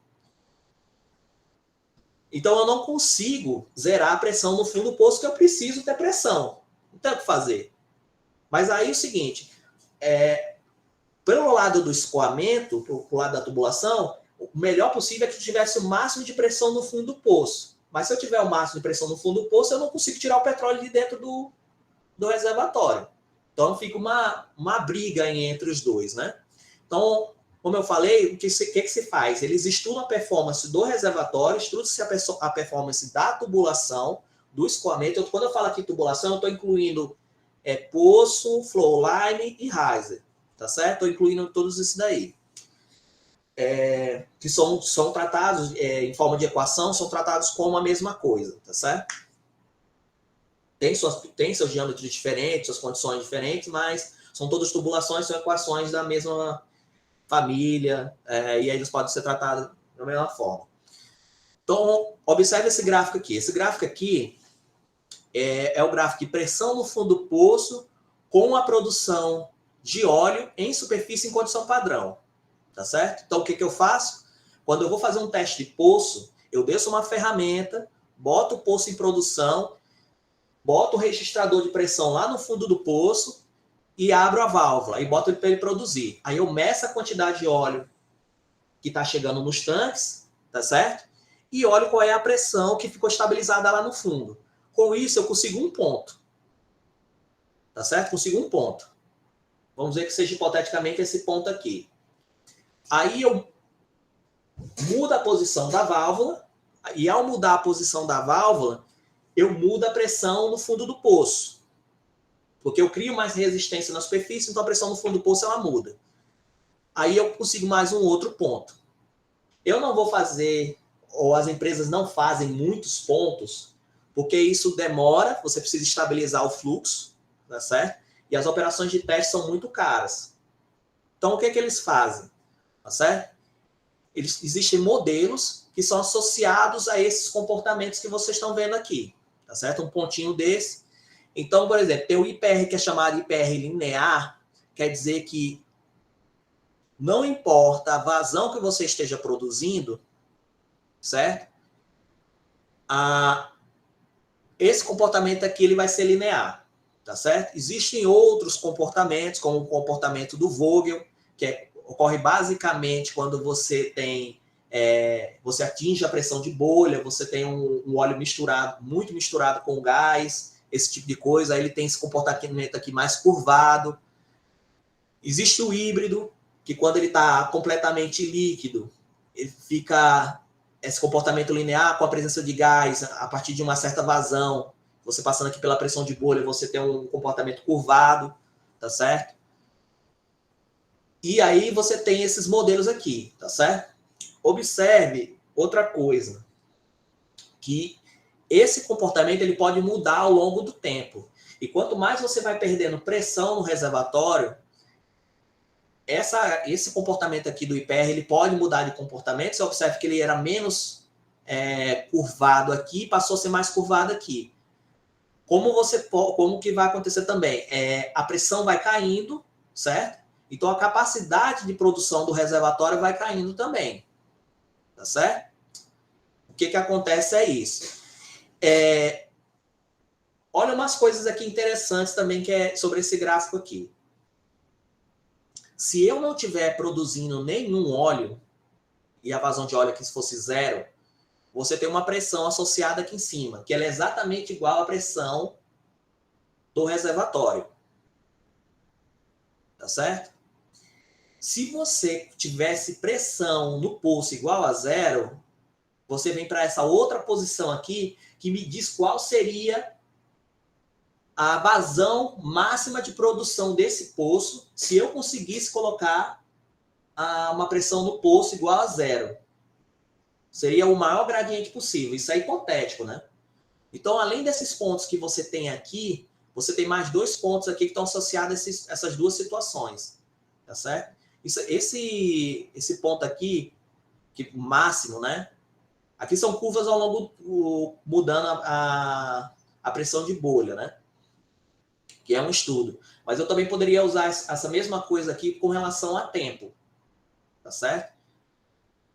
Então, eu não consigo zerar a pressão no fundo do poço, porque eu preciso ter pressão. Não tem o que fazer. Mas aí é o seguinte, pelo lado do escoamento, pelo lado da tubulação, o melhor possível é que eu tivesse o máximo de pressão no fundo do poço. Mas se eu tiver o máximo de pressão no fundo do poço, eu não consigo tirar o petróleo de dentro do reservatório. Então, fica uma briga entre os dois, né? Então, como eu falei, o que se faz? Eles estudam a performance do reservatório, estudam-se a performance da tubulação, do escoamento. Quando eu falo aqui tubulação, eu estou incluindo Poço, Flowline e Riser, tá certo? Estou incluindo todos isso daí. Que são tratados em forma de equação, são tratados como a mesma coisa, tá certo? Tem seus diâmetros diferentes, suas condições diferentes, mas são todas tubulações, são equações da mesma família, e aí eles podem ser tratados da mesma forma. Então, observe esse gráfico aqui. Esse gráfico aqui é o gráfico de pressão no fundo do poço com a produção de óleo em superfície em condição padrão. Tá certo? Então, o que eu faço? Quando eu vou fazer um teste de poço, eu desço uma ferramenta, boto o poço em produção, boto o registrador de pressão lá no fundo do poço e abro a válvula e boto ele para ele produzir. Aí eu meço a quantidade de óleo que está chegando nos tanques, tá certo? E olho qual é a pressão que ficou estabilizada lá no fundo. Com isso, eu consigo um ponto. Tá certo? Consigo um ponto. Vamos dizer que seja hipoteticamente esse ponto aqui. Aí eu mudo a posição da válvula, e ao mudar a posição da válvula, eu mudo a pressão no fundo do poço. Porque eu crio mais resistência na superfície, então a pressão no fundo do poço ela muda. Aí eu consigo mais um outro ponto. Eu não vou fazer, ou as empresas não fazem muitos pontos, porque isso demora, você precisa estabilizar o fluxo, tá certo? E as operações de teste são muito caras. Então, o que eles fazem? Tá certo? Existem modelos que são associados a esses comportamentos que vocês estão vendo aqui, tá certo? Um pontinho desse. Então, por exemplo, tem o IPR que é chamado IPR linear, quer dizer que não importa a vazão que você esteja produzindo, certo? Esse comportamento aqui ele vai ser linear, tá certo? Existem outros comportamentos, como o comportamento do Vogel, que ocorre basicamente quando você tem você atinge a pressão de bolha, você tem um óleo misturado, muito misturado com gás, esse tipo de coisa, aí ele tem esse comportamento aqui mais curvado. Existe o híbrido, que quando ele está completamente líquido, ele fica esse comportamento linear com a presença de gás, a partir de uma certa vazão, você passando aqui pela pressão de bolha, você tem um comportamento curvado, tá certo? E aí você tem esses modelos aqui, tá certo? Observe outra coisa, que esse comportamento ele pode mudar ao longo do tempo. E quanto mais você vai perdendo pressão no reservatório, esse comportamento aqui do IPR ele pode mudar de comportamento. Você observa que ele era menos curvado aqui, passou a ser mais curvado aqui. Como que vai acontecer também? A pressão vai caindo, certo? Então a capacidade de produção do reservatório vai caindo também. Tá certo? O que acontece é isso. Olha umas coisas aqui interessantes também que é sobre esse gráfico aqui. Se eu não estiver produzindo nenhum óleo, e a vazão de óleo aqui se fosse zero, você tem uma pressão associada aqui em cima, que ela é exatamente igual à pressão do reservatório. Tá certo? Se você tivesse pressão no poço igual a zero, você vem para essa outra posição aqui, que me diz qual seria a vazão máxima de produção desse poço se eu conseguisse colocar uma pressão no poço igual a zero. Seria o maior gradiente possível. Isso é hipotético, né? Então, além desses pontos que você tem aqui, você tem mais dois pontos aqui que estão associados a essas duas situações. Tá certo? Esse ponto aqui, que máximo, né? Aqui são curvas ao longo, mudando a pressão de bolha, né? Que é um estudo. Mas eu também poderia usar essa mesma coisa aqui com relação a tempo. Tá certo?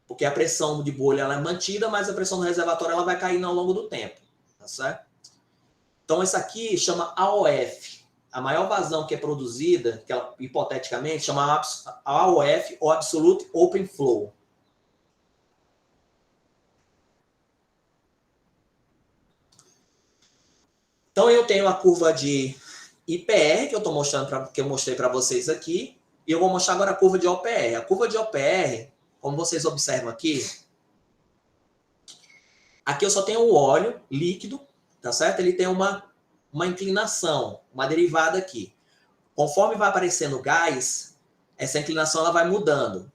Porque a pressão de bolha ela é mantida, mas a pressão do reservatório ela vai caindo ao longo do tempo. Tá certo? Então, essa aqui chama AOF. A maior vazão que é produzida, que ela, hipoteticamente, chama AOF, ou Absolute Open Flow. Então, eu tenho a curva de IPR, que eu estou mostrando, que eu mostrei para vocês aqui, e eu vou mostrar agora a curva de OPR. A curva de OPR, como vocês observam aqui eu só tenho o óleo líquido, tá certo? Ele tem uma uma inclinação, uma derivada aqui. Conforme vai aparecendo gás, essa inclinação ela vai mudando.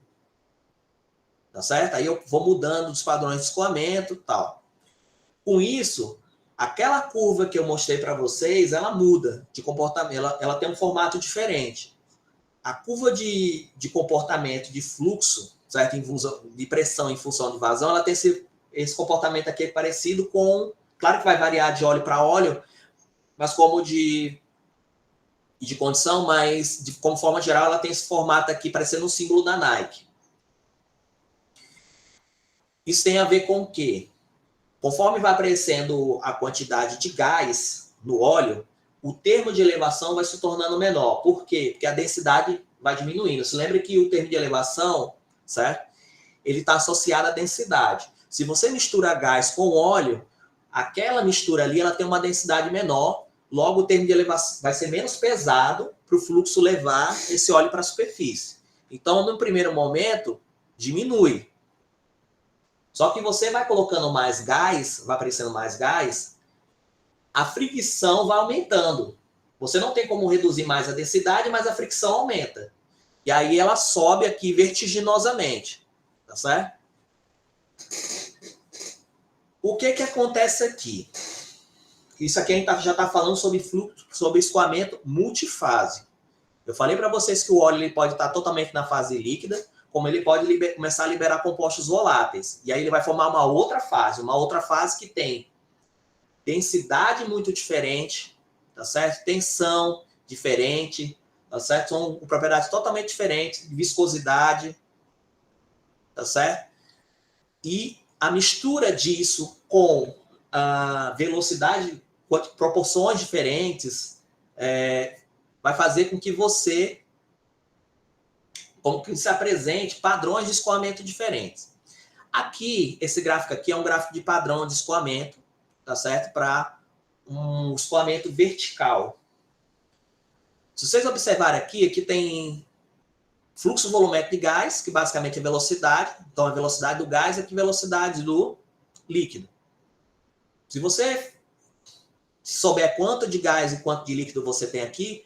Tá certo? Aí eu vou mudando os padrões de escoamento e tal. Com isso, aquela curva que eu mostrei para vocês, ela muda de comportamento, ela tem um formato diferente. A curva de comportamento de fluxo, certo? De pressão em função de vazão, ela tem esse comportamento aqui parecido com... Claro que vai variar de óleo para óleo, mas como de condição, mas como forma geral, ela tem esse formato aqui parecendo um símbolo da Nike. Isso tem a ver com o quê? Conforme vai aparecendo a quantidade de gás no óleo, o termo de elevação vai se tornando menor. Por quê? Porque a densidade vai diminuindo. Se lembra que o termo de elevação, certo? Ele está associado à densidade. Se você mistura gás com óleo, aquela mistura ali ela tem uma densidade menor, logo o termo de elevação vai ser menos pesado para o fluxo levar esse óleo para a superfície. Então, no primeiro momento, diminui. Só que você vai colocando mais gás, vai aparecendo mais gás, a fricção vai aumentando. Você não tem como reduzir mais a densidade, mas a fricção aumenta. E aí ela sobe aqui vertiginosamente. Tá certo? O que acontece aqui? Isso aqui a gente já está falando sobre fluxo, sobre escoamento multifase. Eu falei para vocês que o óleo ele pode estar totalmente na fase líquida, como ele pode começar a liberar compostos voláteis. E aí ele vai formar uma outra fase que tem densidade muito diferente, tá certo? Tensão diferente, tá certo? São propriedades totalmente diferentes, viscosidade, tá certo? E a mistura disso com a velocidade, com proporções diferentes, vai fazer com que você se apresente padrões de escoamento diferentes. Aqui, esse gráfico aqui é um gráfico de padrão de escoamento, tá certo? Para um escoamento vertical. Se vocês observarem aqui tem fluxo volumétrico de gás, que basicamente é velocidade. Então, a velocidade do gás é que a velocidade do líquido. Se você souber quanto de gás e quanto de líquido você tem aqui,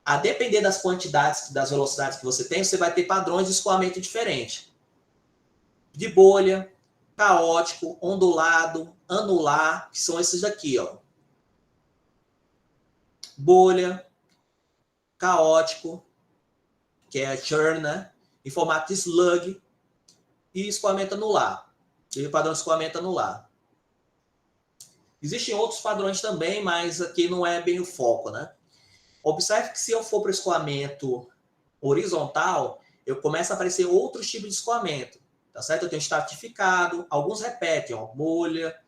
a depender das quantidades, das velocidades que você tem, você vai ter padrões de escoamento diferentes. De bolha, caótico, ondulado, anular, que são esses daqui, ó. Bolha, caótico, que é churn, né? Em formato de slug, e escoamento anular. E o padrão de escoamento anular. Existem outros padrões também, mas aqui não é bem o foco, né? Observe que se eu for para o escoamento horizontal, eu começo a aparecer outros tipos de escoamento, tá certo? Eu tenho estratificado, alguns repetem, ó, bolha,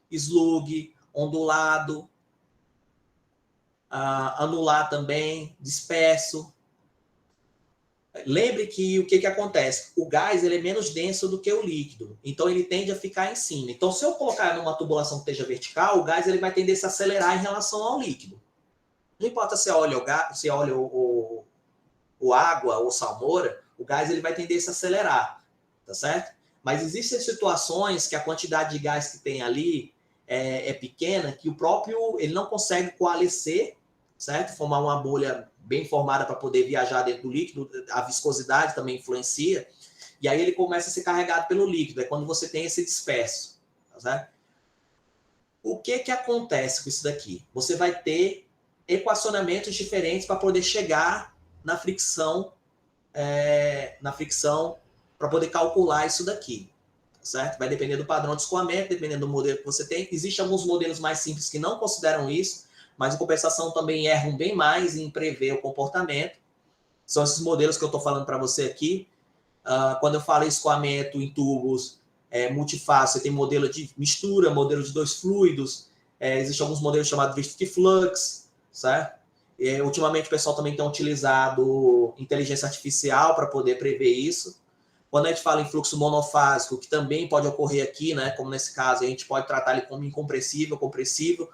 slug, ondulado, anular também, disperso. Lembre que o que acontece? O gás ele é menos denso do que o líquido, então ele tende a ficar em cima. Então, se eu colocar numa tubulação que esteja vertical, o gás ele vai tender a se acelerar em relação ao líquido. Não importa se é óleo, ou água ou salmoura, o gás ele vai tender a se acelerar, tá certo? Mas existem situações que a quantidade de gás que tem ali é pequena, que o próprio ele não consegue coalescer, certo? Formar uma bolha bem formada para poder viajar dentro do líquido, a viscosidade também influencia, e aí ele começa a ser carregado pelo líquido, é quando você tem esse disperso, tá certo? O que acontece com isso daqui? Você vai ter equacionamentos diferentes para poder chegar na fricção para poder calcular isso daqui, certo? Vai depender do padrão de escoamento, dependendo do modelo que você tem. Existem alguns modelos mais simples que não consideram isso, mas em compensação também erram bem mais em prever o comportamento. São esses modelos que eu estou falando para você aqui. Quando eu falo em escoamento em tubos multifase, você tem modelo de mistura, modelo de dois fluidos, existem alguns modelos chamados Viscosity Flux, certo? Ultimamente o pessoal também tem utilizado inteligência artificial para poder prever isso. Quando a gente fala em fluxo monofásico, que também pode ocorrer aqui, né, como nesse caso, a gente pode tratar ele como incompressível, compressível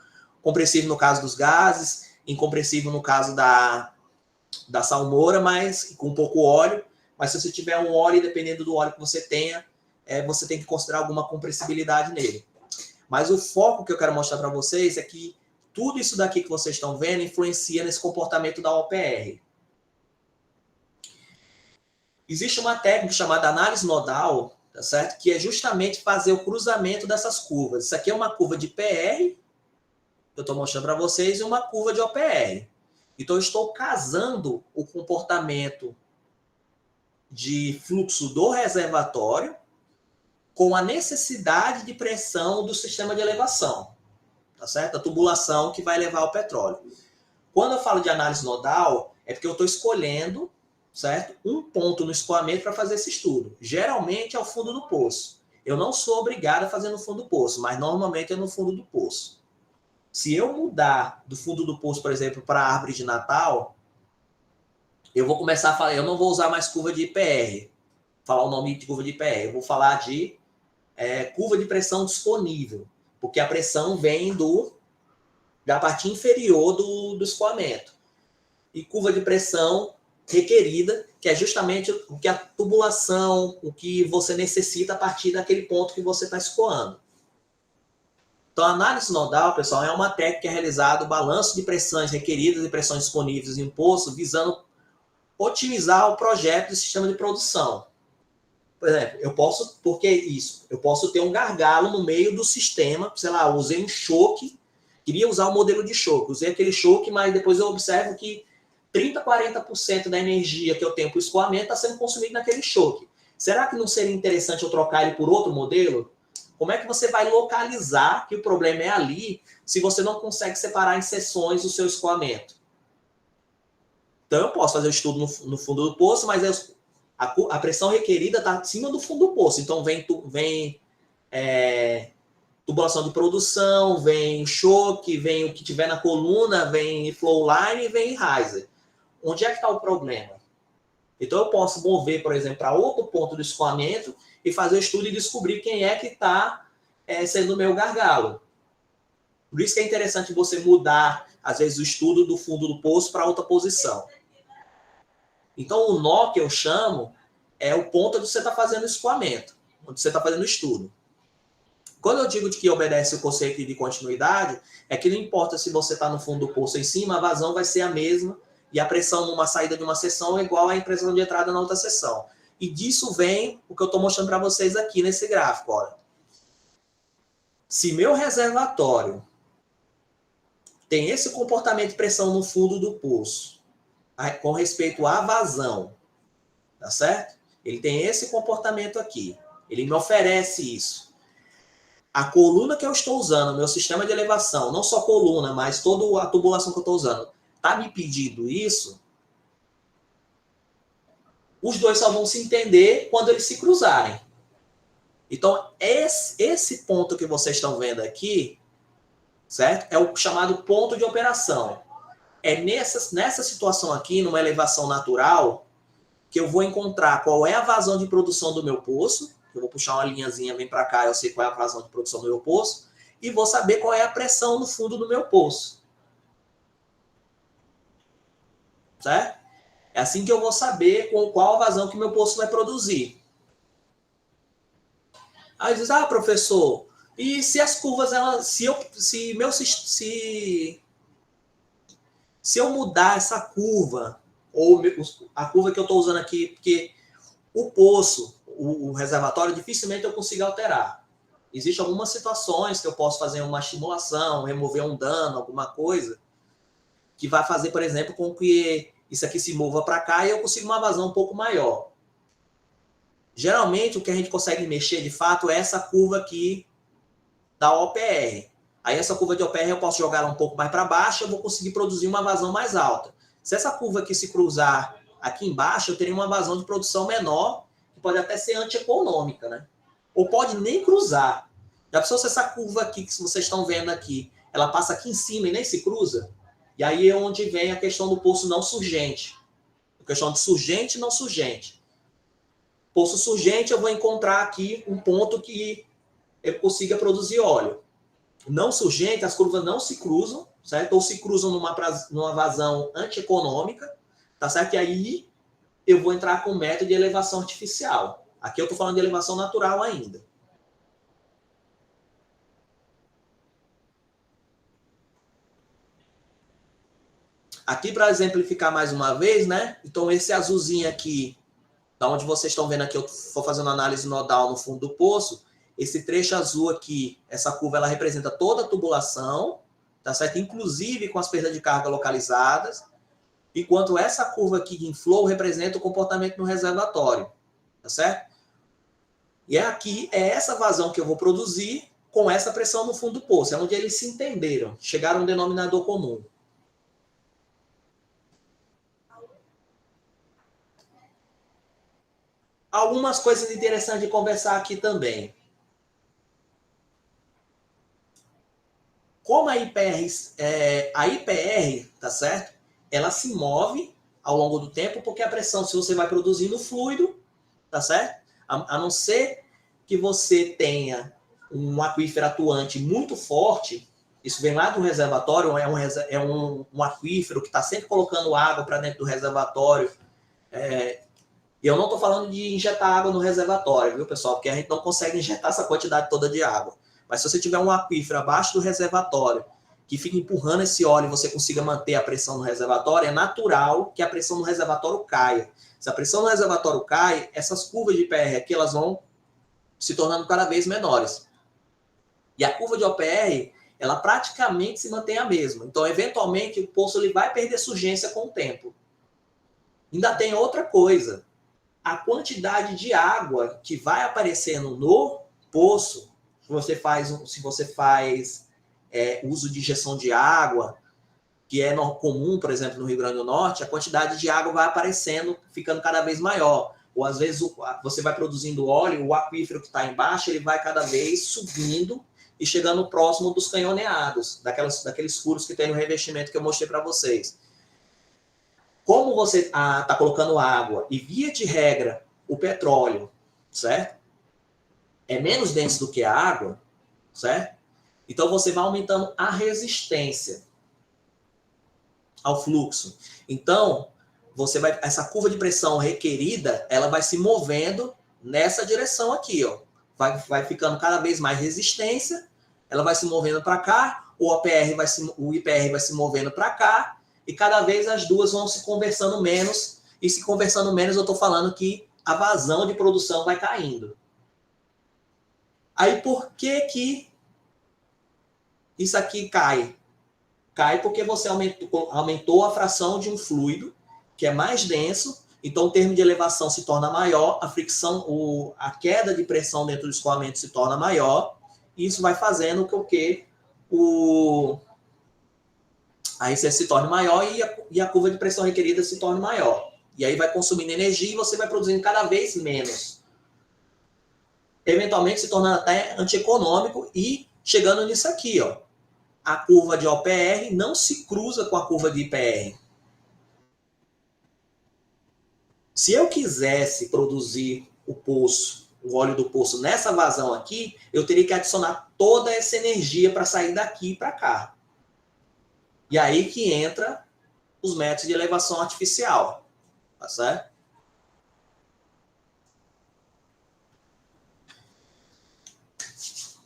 no caso dos gases, incompressível no caso da salmoura, mas com pouco óleo. Mas se você tiver um óleo, dependendo do óleo que você tenha, você tem que considerar alguma compressibilidade nele. Mas o foco que eu quero mostrar para vocês é que tudo isso daqui que vocês estão vendo influencia nesse comportamento da OPR. Existe uma técnica chamada análise nodal, tá certo? Que é justamente fazer o cruzamento dessas curvas. Isso aqui é uma curva de PR, que eu estou mostrando para vocês, e uma curva de OPR. Então, eu estou casando o comportamento de fluxo do reservatório com a necessidade de pressão do sistema de elevação, tá certo? A tubulação que vai levar o petróleo. Quando eu falo de análise nodal, é porque eu estou escolhendo, certo, um ponto no escoamento para fazer esse estudo. Geralmente é o fundo do poço. Eu não sou obrigado a fazer no fundo do poço, mas normalmente é no fundo do poço. Se eu mudar do fundo do poço, por exemplo, para a árvore de Natal, eu vou começar a falar, eu não vou usar mais curva de IPR, falar o nome de curva de IPR, eu vou falar de curva de pressão disponível, porque a pressão vem da parte inferior do escoamento. E curva de pressão requerida, que é justamente o que a tubulação, o que você necessita a partir daquele ponto que você está escoando. Então, a análise nodal, pessoal, é uma técnica que é realizada o balanço de pressões requeridas e pressões disponíveis em poço, visando otimizar o projeto do sistema de produção. Por exemplo, por que isso? Eu posso ter um gargalo no meio do sistema, sei lá, eu usei um choque, queria usar o modelo de choque, usei aquele choque, mas depois eu observo que 30%, 40% da energia que eu tenho para o escoamento está sendo consumido naquele choque. Será que não seria interessante eu trocar ele por outro modelo? Como é que você vai localizar que o problema é ali se você não consegue separar em seções o seu escoamento? Então, eu posso fazer o estudo no fundo do poço, mas a pressão requerida está acima do fundo do poço. Então, vem tubulação de produção, vem choque, vem o que tiver na coluna, vem flow line e vem riser. Onde é que está o problema? Então, eu posso mover, por exemplo, para outro ponto do escoamento e fazer o estudo e descobrir quem é que está sendo o meu gargalo. Por isso que é interessante você mudar, às vezes, o estudo do fundo do poço para outra posição. Então, o nó que eu chamo é o ponto onde você está fazendo o escoamento, onde você está fazendo o estudo. Quando eu digo de que obedece o conceito de continuidade, é que não importa se você está no fundo do poço ou em cima, a vazão vai ser a mesma e a pressão numa saída de uma seção é igual à pressão de entrada na outra seção. E disso vem o que eu estou mostrando para vocês aqui nesse gráfico. Olha. Se meu reservatório tem esse comportamento de pressão no fundo do poço, com respeito à vazão, tá certo? Ele tem esse comportamento aqui. Ele me oferece isso. A coluna que eu estou usando, meu sistema de elevação, não só coluna, mas toda a tubulação que eu estou usando, está me pedindo isso, os dois só vão se entender quando eles se cruzarem. Então, esse ponto que vocês estão vendo aqui, certo? É o chamado ponto de operação. É nessa situação aqui, numa elevação natural, que eu vou encontrar qual é a vazão de produção do meu poço. Eu vou puxar uma linhazinha, vem para cá, eu sei qual é a vazão de produção do meu poço, e vou saber qual é a pressão no fundo do meu poço. Certo? É assim que eu vou saber qual a vazão que meu poço vai produzir. Aí diz, professor, e se as curvas, se eu mudar essa curva, ou a curva que eu estou usando aqui, porque o poço, o reservatório, dificilmente eu consigo alterar. Existem algumas situações que eu posso fazer uma estimulação, remover um dano, alguma coisa, que vai fazer, por exemplo, com que isso aqui se mova para cá e eu consigo uma vazão um pouco maior. Geralmente, o que a gente consegue mexer, de fato, é essa curva aqui da OPR. Aí, essa curva de OPR eu posso jogar ela um pouco mais para baixo, eu vou conseguir produzir uma vazão mais alta. Se essa curva aqui se cruzar aqui embaixo, eu teria uma vazão de produção menor, que pode até ser antieconômica, né? Ou pode nem cruzar. Já pensou se essa curva aqui que vocês estão vendo aqui, ela passa aqui em cima e nem se cruza? E aí é onde vem a questão do poço não surgente. A questão de surgente e não surgente. Poço surgente, eu vou encontrar aqui um ponto que eu consiga produzir óleo. Não surgente, as curvas não se cruzam, certo? Ou se cruzam numa vazão antieconômica, tá certo? E aí eu vou entrar com o método de elevação artificial. Aqui eu estou falando de elevação natural ainda. Aqui, para exemplificar mais uma vez, né? Então, esse azulzinho aqui, da onde vocês estão vendo aqui, eu estou fazendo análise nodal no fundo do poço. Esse trecho azul aqui, essa curva, ela representa toda a tubulação, tá certo? Inclusive com as perdas de carga localizadas. Enquanto essa curva aqui de inflow representa o comportamento no reservatório, tá certo? E aqui é essa vazão que eu vou produzir com essa pressão no fundo do poço. É onde eles se entenderam, chegaram a um denominador comum. Algumas coisas interessantes de conversar aqui também. Como a IPR, tá certo? Ela se move ao longo do tempo, porque a pressão, se você vai produzindo fluido, tá certo? A não ser que você tenha um aquífero atuante muito forte, isso vem lá do reservatório, é um aquífero que está sempre colocando água para dentro do reservatório. E eu não estou falando de injetar água no reservatório, viu, pessoal? Porque a gente não consegue injetar essa quantidade toda de água. Mas se você tiver um aquífero abaixo do reservatório, que fica empurrando esse óleo e você consiga manter a pressão no reservatório, é natural que a pressão no reservatório caia. Se a pressão no reservatório cai, essas curvas de IPR aqui, elas vão se tornando cada vez menores. E a curva de OPR, ela praticamente se mantém a mesma. Então, eventualmente, o poço ele vai perder surgência com o tempo. Ainda tem outra coisa. A quantidade de água que vai aparecendo no poço, se você faz uso de injeção de água, que é comum, por exemplo, no Rio Grande do Norte, a quantidade de água vai aparecendo, ficando cada vez maior. Ou às vezes você vai produzindo óleo, o aquífero que está embaixo, ele vai cada vez subindo e chegando próximo dos canhoneados, daqueles furos que tem no revestimento que eu mostrei para vocês. Como você está colocando água e, via de regra, o petróleo, certo? É menos denso do que a água, certo? Então, você vai aumentando a resistência ao fluxo. Então, essa curva de pressão requerida, ela vai se movendo nessa direção aqui, ó. Vai ficando cada vez mais resistência, ela vai se movendo para cá, o IPR vai se movendo para cá, e cada vez as duas vão se conversando menos, e se conversando menos eu estou falando que a vazão de produção vai caindo. Aí por que isso aqui cai? Cai porque você aumentou a fração de um fluido que é mais denso, então o termo de elevação se torna maior, a fricção, a queda de pressão dentro do escoamento se torna maior, e isso vai fazendo com que a resistência se torne maior e a curva de pressão requerida se torne maior. E aí vai consumindo energia e você vai produzindo cada vez menos. Eventualmente se tornando até antieconômico e chegando nisso aqui, ó. A curva de OPR não se cruza com a curva de IPR. Se eu quisesse produzir o óleo do poço nessa vazão aqui, eu teria que adicionar toda essa energia para sair daqui para cá. E aí que entra os métodos de elevação artificial, tá certo?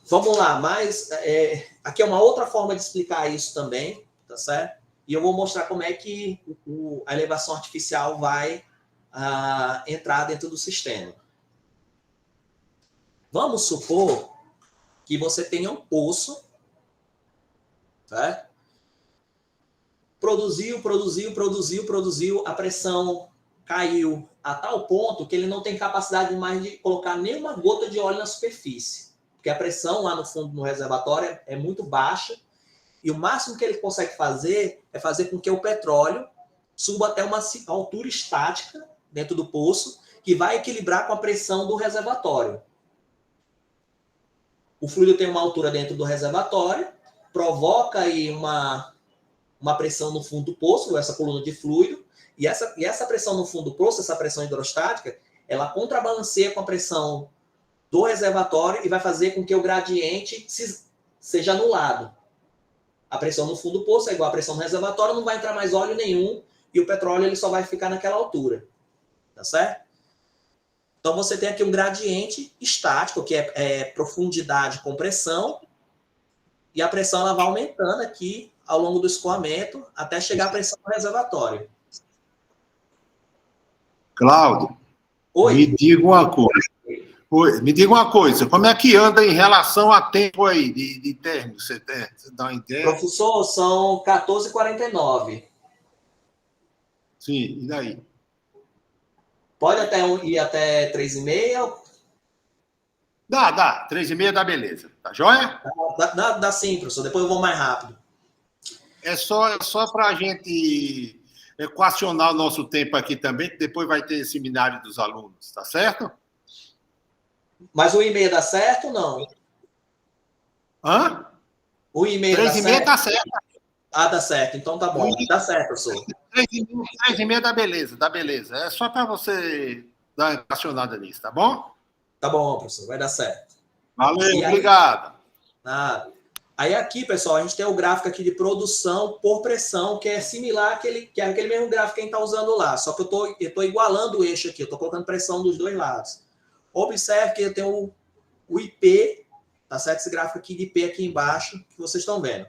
Vamos lá, mas aqui é uma outra forma de explicar isso também, tá certo? E eu vou mostrar como é que a elevação artificial vai entrar dentro do sistema. Vamos supor que você tenha um poço, certo? Produziu, a pressão caiu a tal ponto que ele não tem capacidade mais de colocar nenhuma gota de óleo na superfície. Porque a pressão lá no fundo, no reservatório, é muito baixa, e o máximo que ele consegue fazer é fazer com que o petróleo suba até uma altura estática dentro do poço, que vai equilibrar com a pressão do reservatório. O fluido tem uma altura dentro do reservatório, provoca aí uma pressão no fundo do poço, essa coluna de fluido, e essa pressão no fundo do poço, essa pressão hidrostática, ela contrabalanceia com a pressão do reservatório e vai fazer com que o gradiente seja anulado. A pressão no fundo do poço é igual à pressão no reservatório, não vai entrar mais óleo nenhum e o petróleo ele só vai ficar naquela altura. Tá certo? Então você tem aqui um gradiente estático, que é profundidade com pressão, e a pressão ela vai aumentando aqui ao longo do escoamento até chegar à pressão do reservatório. Cláudio, Oi. me diga uma coisa. Oi, me diga uma coisa, como é que anda em relação a tempo aí de término? Você dá uma ideia? Professor, são 14h49. Sim, e daí? Pode ir até 3h30? Dá. 3h30 dá beleza. Tá joia? Dá sim, professor. Depois eu vou mais rápido. É só para a gente equacionar o nosso tempo aqui também, que depois vai ter seminário dos alunos, tá certo? Mas o e-mail dá certo ou não? Hã? O e-mail dá 3h30 certo? tá certo. Ah, dá certo. Então tá bom. Dá certo, professor. 3h30 dá beleza. É só para você dar uma equacionada nisso, tá bom? Tá bom, professor. Vai dar certo. Valeu, aí, obrigado. Nada. Aí aqui, pessoal, a gente tem o gráfico aqui de produção por pressão, que é similar àquele mesmo gráfico que a gente está usando lá. Só que eu estou igualando o eixo aqui. Eu estou colocando pressão dos dois lados. Observe que eu tenho o IP, tá certo? Esse gráfico aqui de IP aqui embaixo, que vocês estão vendo.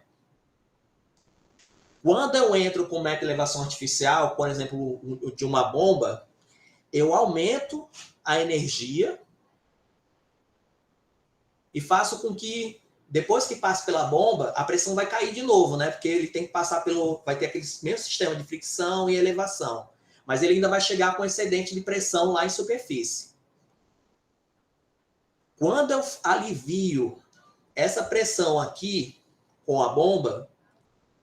Quando eu entro com meta elevação artificial, por exemplo, de uma bomba, eu aumento a energia e faço com que, depois que passe pela bomba, a pressão vai cair de novo, né? Porque ele tem que passar vai ter aquele mesmo sistema de fricção e elevação. Mas ele ainda vai chegar com excedente de pressão lá em superfície. Quando eu alivio essa pressão aqui com a bomba,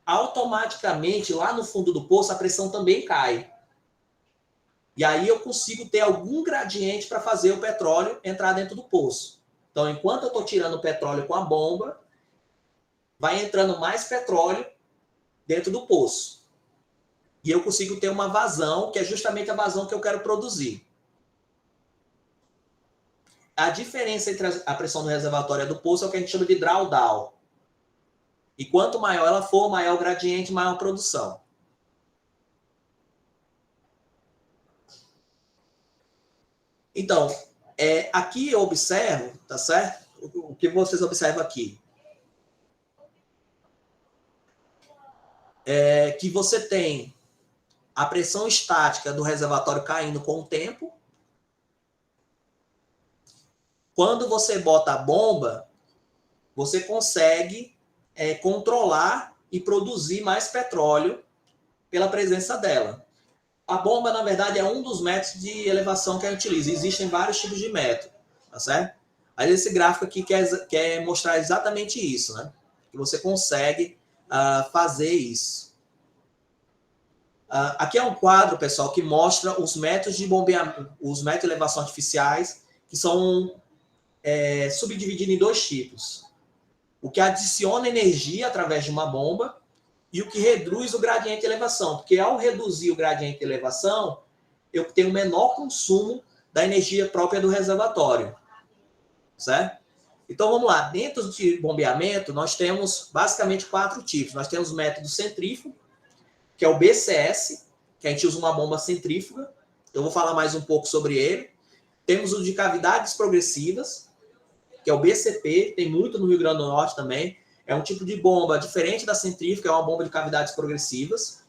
automaticamente, lá no fundo do poço, a pressão também cai. E aí eu consigo ter algum gradiente para fazer o petróleo entrar dentro do poço. Então, enquanto eu estou tirando o petróleo com a bomba, vai entrando mais petróleo dentro do poço. E eu consigo ter uma vazão, que é justamente a vazão que eu quero produzir. A diferença entre a pressão do reservatório e do poço é o que a gente chama de drawdown. E quanto maior ela for, maior o gradiente, maior a produção. Então, aqui eu observo, tá certo? O que vocês observam aqui? É que você tem a pressão estática do reservatório caindo com o tempo. Quando você bota a bomba, você consegue controlar e produzir mais petróleo pela presença dela. A bomba, na verdade, é um dos métodos de elevação que a gente utiliza. Existem vários tipos de método, tá certo? Aí esse gráfico aqui quer mostrar exatamente isso, né? Que você consegue fazer isso. Aqui é um quadro, pessoal, que mostra os métodos de bombeamento, os métodos de elevação artificiais, que são subdivididos em dois tipos. O que adiciona energia através de uma bomba e o que reduz o gradiente de elevação. Porque ao reduzir o gradiente de elevação, eu tenho um menor consumo da energia própria do reservatório. Certo? Então, vamos lá. Dentro de bombeamento, nós temos basicamente 4 tipos. Nós temos o método centrífugo, que é o BCS, que a gente usa uma bomba centrífuga. Eu vou falar mais um pouco sobre ele. Temos o de cavidades progressivas, que é o BCP, tem muito no Rio Grande do Norte também. É um tipo de bomba diferente da centrífuga, é uma bomba de cavidades progressivas.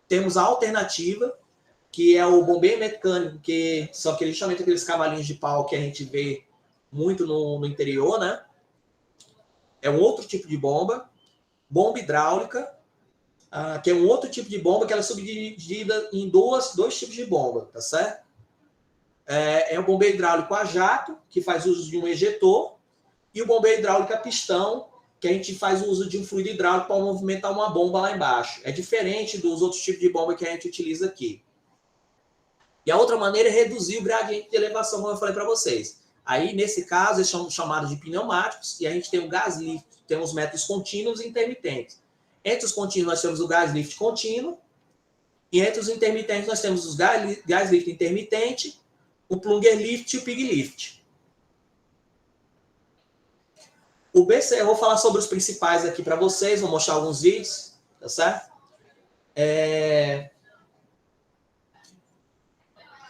Temos a alternativa, que é o bombeio mecânico, que são justamente aqueles cavalinhos de pau que a gente vê muito no interior, né? É um outro tipo de bomba. Bomba hidráulica, que é um outro tipo de bomba que ela é subdividida em dois tipos de bomba, tá certo? É o bombeio hidráulico a jato, que faz uso de um ejetor, e o bombeio hidráulico a pistão, que a gente faz uso de um fluido hidráulico para movimentar uma bomba lá embaixo. É diferente dos outros tipos de bomba que a gente utiliza aqui. E a outra maneira é reduzir o gradiente de elevação, como eu falei para vocês. Aí, nesse caso, eles são chamados de pneumáticos, e a gente tem o gas lift, temos métodos contínuos e intermitentes. Entre os contínuos, nós temos o gas lift contínuo, e entre os intermitentes, nós temos os gas lift intermitente, o plunger lift e o pig lift. O BC, eu vou falar sobre os principais aqui para vocês, vou mostrar alguns vídeos, tá certo?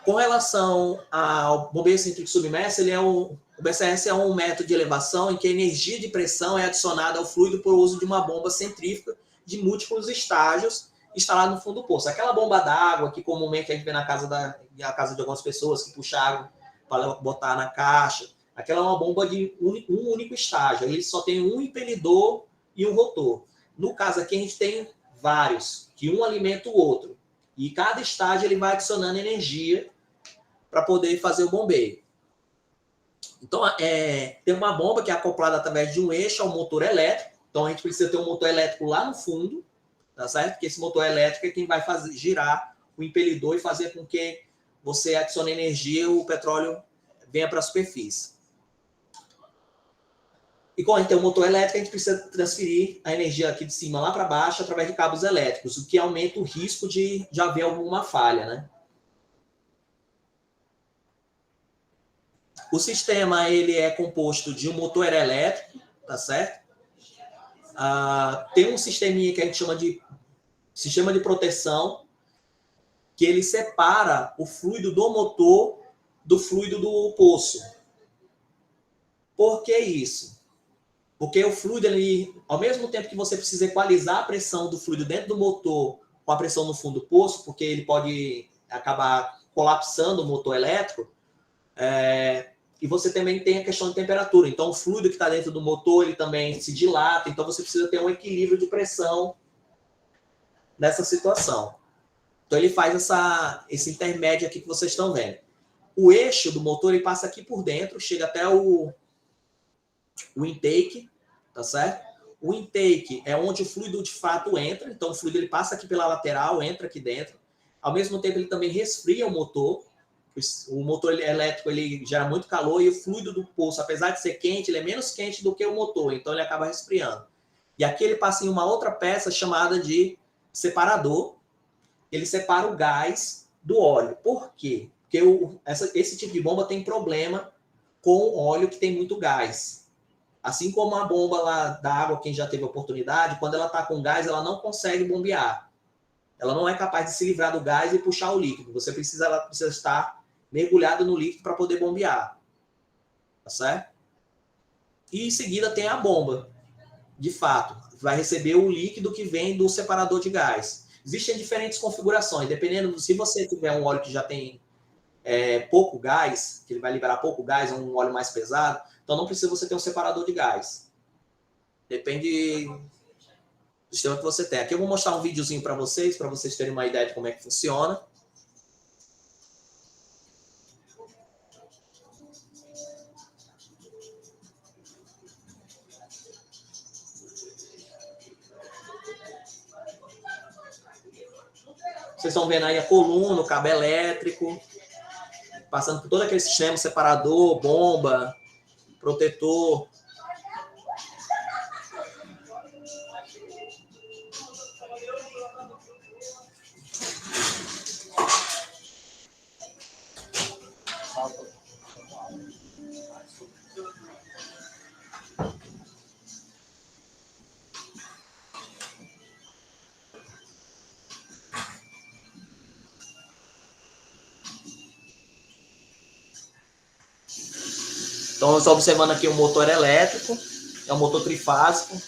Com relação ao bombeio centrífugo submerso, o BCS é um método de elevação em que a energia de pressão é adicionada ao fluido por uso de uma bomba centrífuga de múltiplos estágios instalado no fundo do poço. Aquela bomba d'água que comumente a gente vê na casa de algumas pessoas que puxa água para botar na caixa, aquela é uma bomba de um único estágio. Ele só tem um impelidor e um rotor. No caso aqui, a gente tem vários, que um alimenta o outro. E cada estágio ele vai adicionando energia para poder fazer o bombeio. Então, tem uma bomba que é acoplada através de um eixo ao motor elétrico. Então, a gente precisa ter um motor elétrico lá no fundo, tá certo? Porque esse motor elétrico é quem vai fazer girar o impelidor e fazer com que você adicione energia e o petróleo venha para a superfície. E quando a gente tem um motor elétrico, a gente precisa transferir a energia aqui de cima lá para baixo através de cabos elétricos, o que aumenta o risco de haver alguma falha, né? O sistema ele é composto de um motor elétrico, tá certo? Tem um sisteminha que a gente chama de sistema de proteção, que ele separa o fluido do motor do fluido do poço. Por que isso? Porque o fluido, ele, ao mesmo tempo que você precisa equalizar a pressão do fluido dentro do motor com a pressão no fundo do poço, porque ele pode acabar colapsando o motor elétrico, e você também tem a questão de temperatura. Então, o fluido que está dentro do motor, ele também se dilata, então você precisa ter um equilíbrio de pressão nessa situação. Então, ele faz esse intermédio aqui que vocês estão vendo. O eixo do motor, ele passa aqui por dentro, chega até o intake, tá certo? O intake é onde o fluido de fato entra, então o fluido ele passa aqui pela lateral, entra aqui dentro. Ao mesmo tempo, ele também resfria o motor. O motor elétrico ele gera muito calor e o fluido do poço, apesar de ser quente, ele é menos quente do que o motor, então ele acaba resfriando. E aqui ele passa em uma outra peça chamada de separador. Ele separa o gás do óleo. Por quê? Porque esse tipo de bomba tem problema com óleo que tem muito gás. Assim como a bomba lá da água, quem já teve oportunidade, quando ela está com gás, ela não consegue bombear. Ela não é capaz de se livrar do gás e puxar o líquido. Ela precisa estar mergulhada no líquido para poder bombear. Tá certo? E em seguida tem a bomba. De fato, vai receber o líquido que vem do separador de gás. Existem diferentes configurações, dependendo se você tiver um óleo que já tem pouco gás, que ele vai liberar pouco gás, um óleo mais pesado, então não precisa você ter um separador de gás. Depende do sistema que você tem. Aqui eu vou mostrar um videozinho para vocês terem uma ideia de como é que funciona. Vocês estão vendo aí a coluna, o cabo elétrico, passando por todo aquele sistema, separador, bomba, protetor. Então, nós estamos observando aqui um motor elétrico, é um motor trifásico.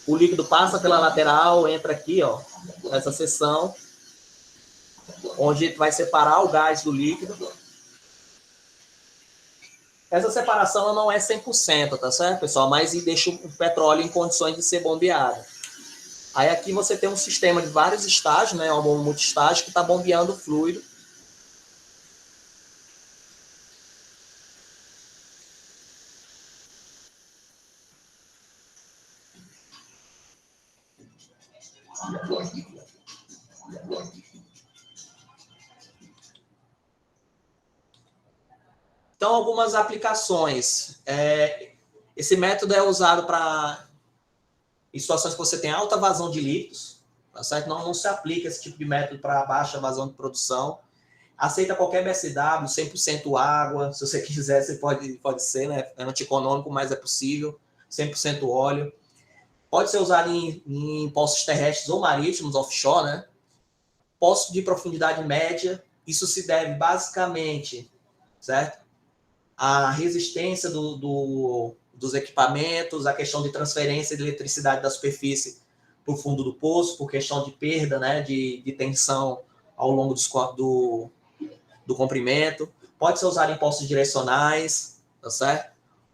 O líquido passa pela lateral, entra aqui, ó, nessa seção, onde vai separar o gás do líquido. Essa separação ela não é 100%, tá certo, pessoal? Mas deixa o petróleo em condições de ser bombeado. Aí aqui você tem um sistema de vários estágios, né, uma bomba multistágio que está bombeando o fluido. Então, algumas aplicações. Esse método é usado em situações que você tem alta vazão de líquidos, tá certo? Não se aplica esse tipo de método para baixa vazão de produção. Aceita qualquer BSW, 100% água. Se você quiser, você pode ser, né? É antieconômico, mas é possível. 100% óleo. Pode ser usado em poços terrestres ou marítimos, offshore, né? Poços de profundidade média. Isso se deve basicamente, certo? A resistência do dos equipamentos, a questão de transferência de eletricidade da superfície para o fundo do poço, por questão de perda, né, de tensão ao longo do comprimento. Pode ser usado em poços direcionais, tá certo?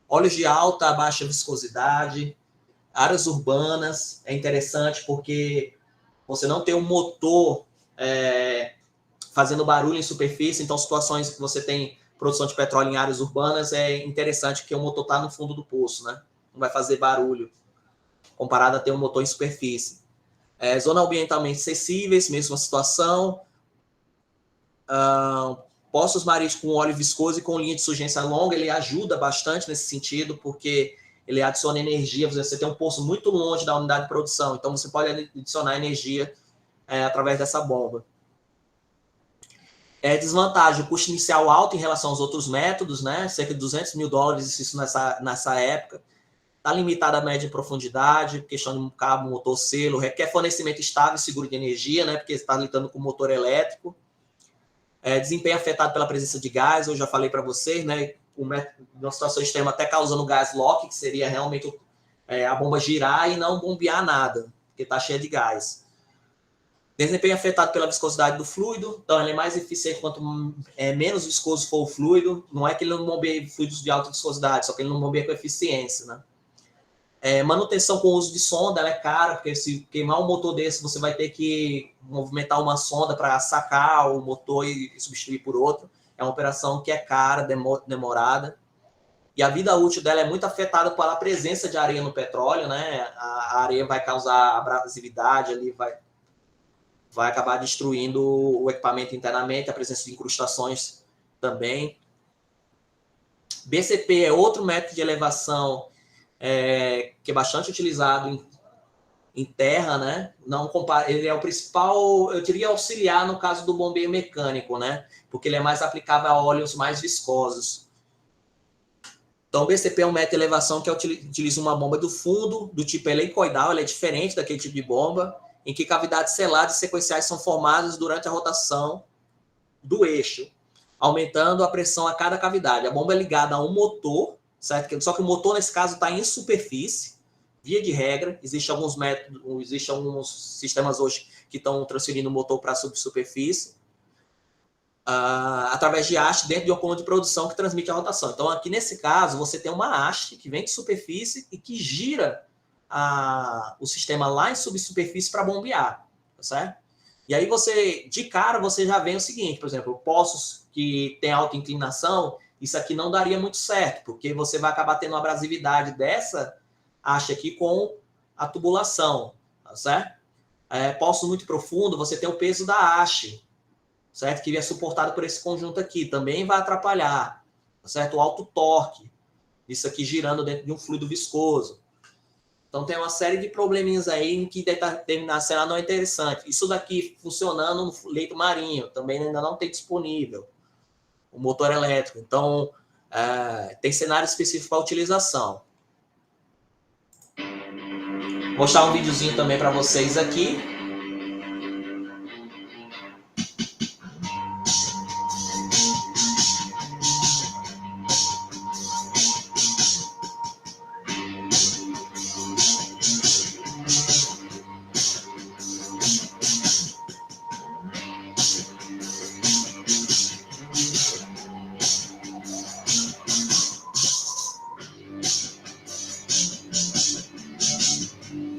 Óleos de alta, baixa viscosidade, áreas urbanas, é interessante porque você não tem um motor fazendo barulho em superfície, então situações que você tem produção de petróleo em áreas urbanas é interessante porque o motor está no fundo do poço, né? Não vai fazer barulho, comparado a ter um motor em superfície. Zona ambientalmente acessíveis, mesma situação. Poços marítimos com óleo viscoso e com linha de surgência longa, ele ajuda bastante nesse sentido, porque ele adiciona energia. Você tem um poço muito longe da unidade de produção, então você pode adicionar energia através dessa bomba. Desvantagem, o custo inicial alto em relação aos outros métodos, né? Cerca de $200 mil, isso nessa época. Está limitado a média profundidade, questão de cabo, motor, selo, requer fornecimento estável e seguro de energia, né? Porque você está lidando com motor elétrico. Desempenho afetado pela presença de gás, eu já falei para vocês, né? Uma situação extrema até causando gás lock, que seria realmente a bomba girar e não bombear nada, porque está cheia de gás. Desempenho afetado pela viscosidade do fluido, então ele é mais eficiente quanto menos viscoso for o fluido. Não é que ele não bombeie fluidos de alta viscosidade, só que ele não bombeia com eficiência, né? Manutenção com o uso de sonda, ela é cara, porque se queimar um motor desse, você vai ter que movimentar uma sonda para sacar o motor e substituir por outro. É uma operação que é cara, demorada. E a vida útil dela é muito afetada pela presença de areia no petróleo, né? A areia vai causar abrasividade ali, vai acabar destruindo o equipamento internamente, a presença de incrustações também. BCP é outro método de elevação que é bastante utilizado em terra, né? Ele é o principal, eu diria auxiliar no caso do bombeio mecânico, né? Porque ele é mais aplicável a óleos mais viscosos. Então, o BCP é um método de elevação que utiliza uma bomba do fundo, do tipo helicoidal, ele é diferente daquele tipo de bomba, em que cavidades seladas e sequenciais são formadas durante a rotação do eixo, aumentando a pressão a cada cavidade. A bomba é ligada a um motor, certo? Só que o motor, nesse caso, está em superfície, via de regra. Existem alguns métodos, existem alguns sistemas hoje que estão transferindo o motor para a subsuperfície, através de haste dentro de uma coluna de produção que transmite a rotação. Então, aqui nesse caso, você tem uma haste que vem de superfície e que gira o sistema lá em subsuperfície para bombear, tá certo? E aí de cara, você já vê o seguinte, por exemplo, poços que tem alta inclinação, isso aqui não daria muito certo, porque você vai acabar tendo uma abrasividade dessa haste aqui com a tubulação, tá certo? Poços muito profundo, você tem o peso da haste, certo? Que é suportado por esse conjunto aqui, também vai atrapalhar, tá certo? O alto torque, isso aqui girando dentro de um fluido viscoso. Então, tem uma série de probleminhas aí em que determinar cenário não é interessante. Isso daqui funcionando no leito marinho, também ainda não tem disponível o motor elétrico. Então, tem cenário específico para utilização. Vou mostrar um videozinho também para vocês aqui.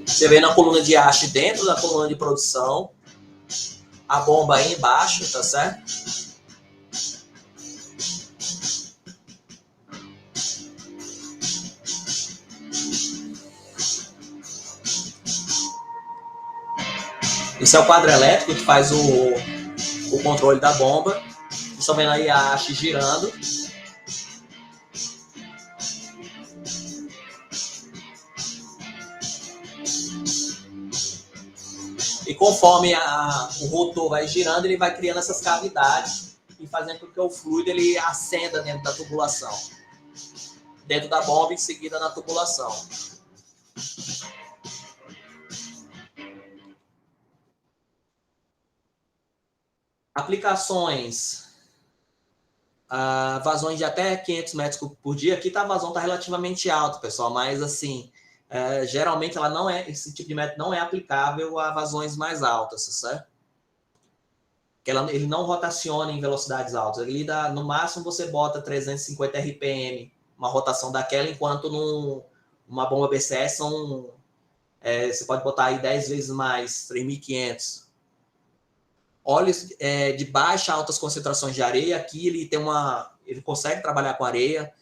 Você vê na coluna de haste dentro da coluna de produção, a bomba aí embaixo, tá certo? Esse é o quadro elétrico que faz o controle da bomba. Vocês estão vendo aí a haste girando. E conforme o rotor vai girando, ele vai criando essas cavidades e fazendo com que o fluido ele acenda dentro da tubulação. Dentro da bomba e em seguida na tubulação. Aplicações. vazões de até 500 metros por dia. Aqui a vazão está relativamente alta, pessoal, mas assim, geralmente esse tipo de método não é aplicável a vazões mais altas, certo? Ele não rotaciona em velocidades altas. No máximo você bota 350 RPM, uma rotação daquela, enquanto numa bomba BCS você pode botar aí 10 vezes mais, 3.500. Óleos de baixa, altas concentrações de areia, aqui ele consegue trabalhar com areia.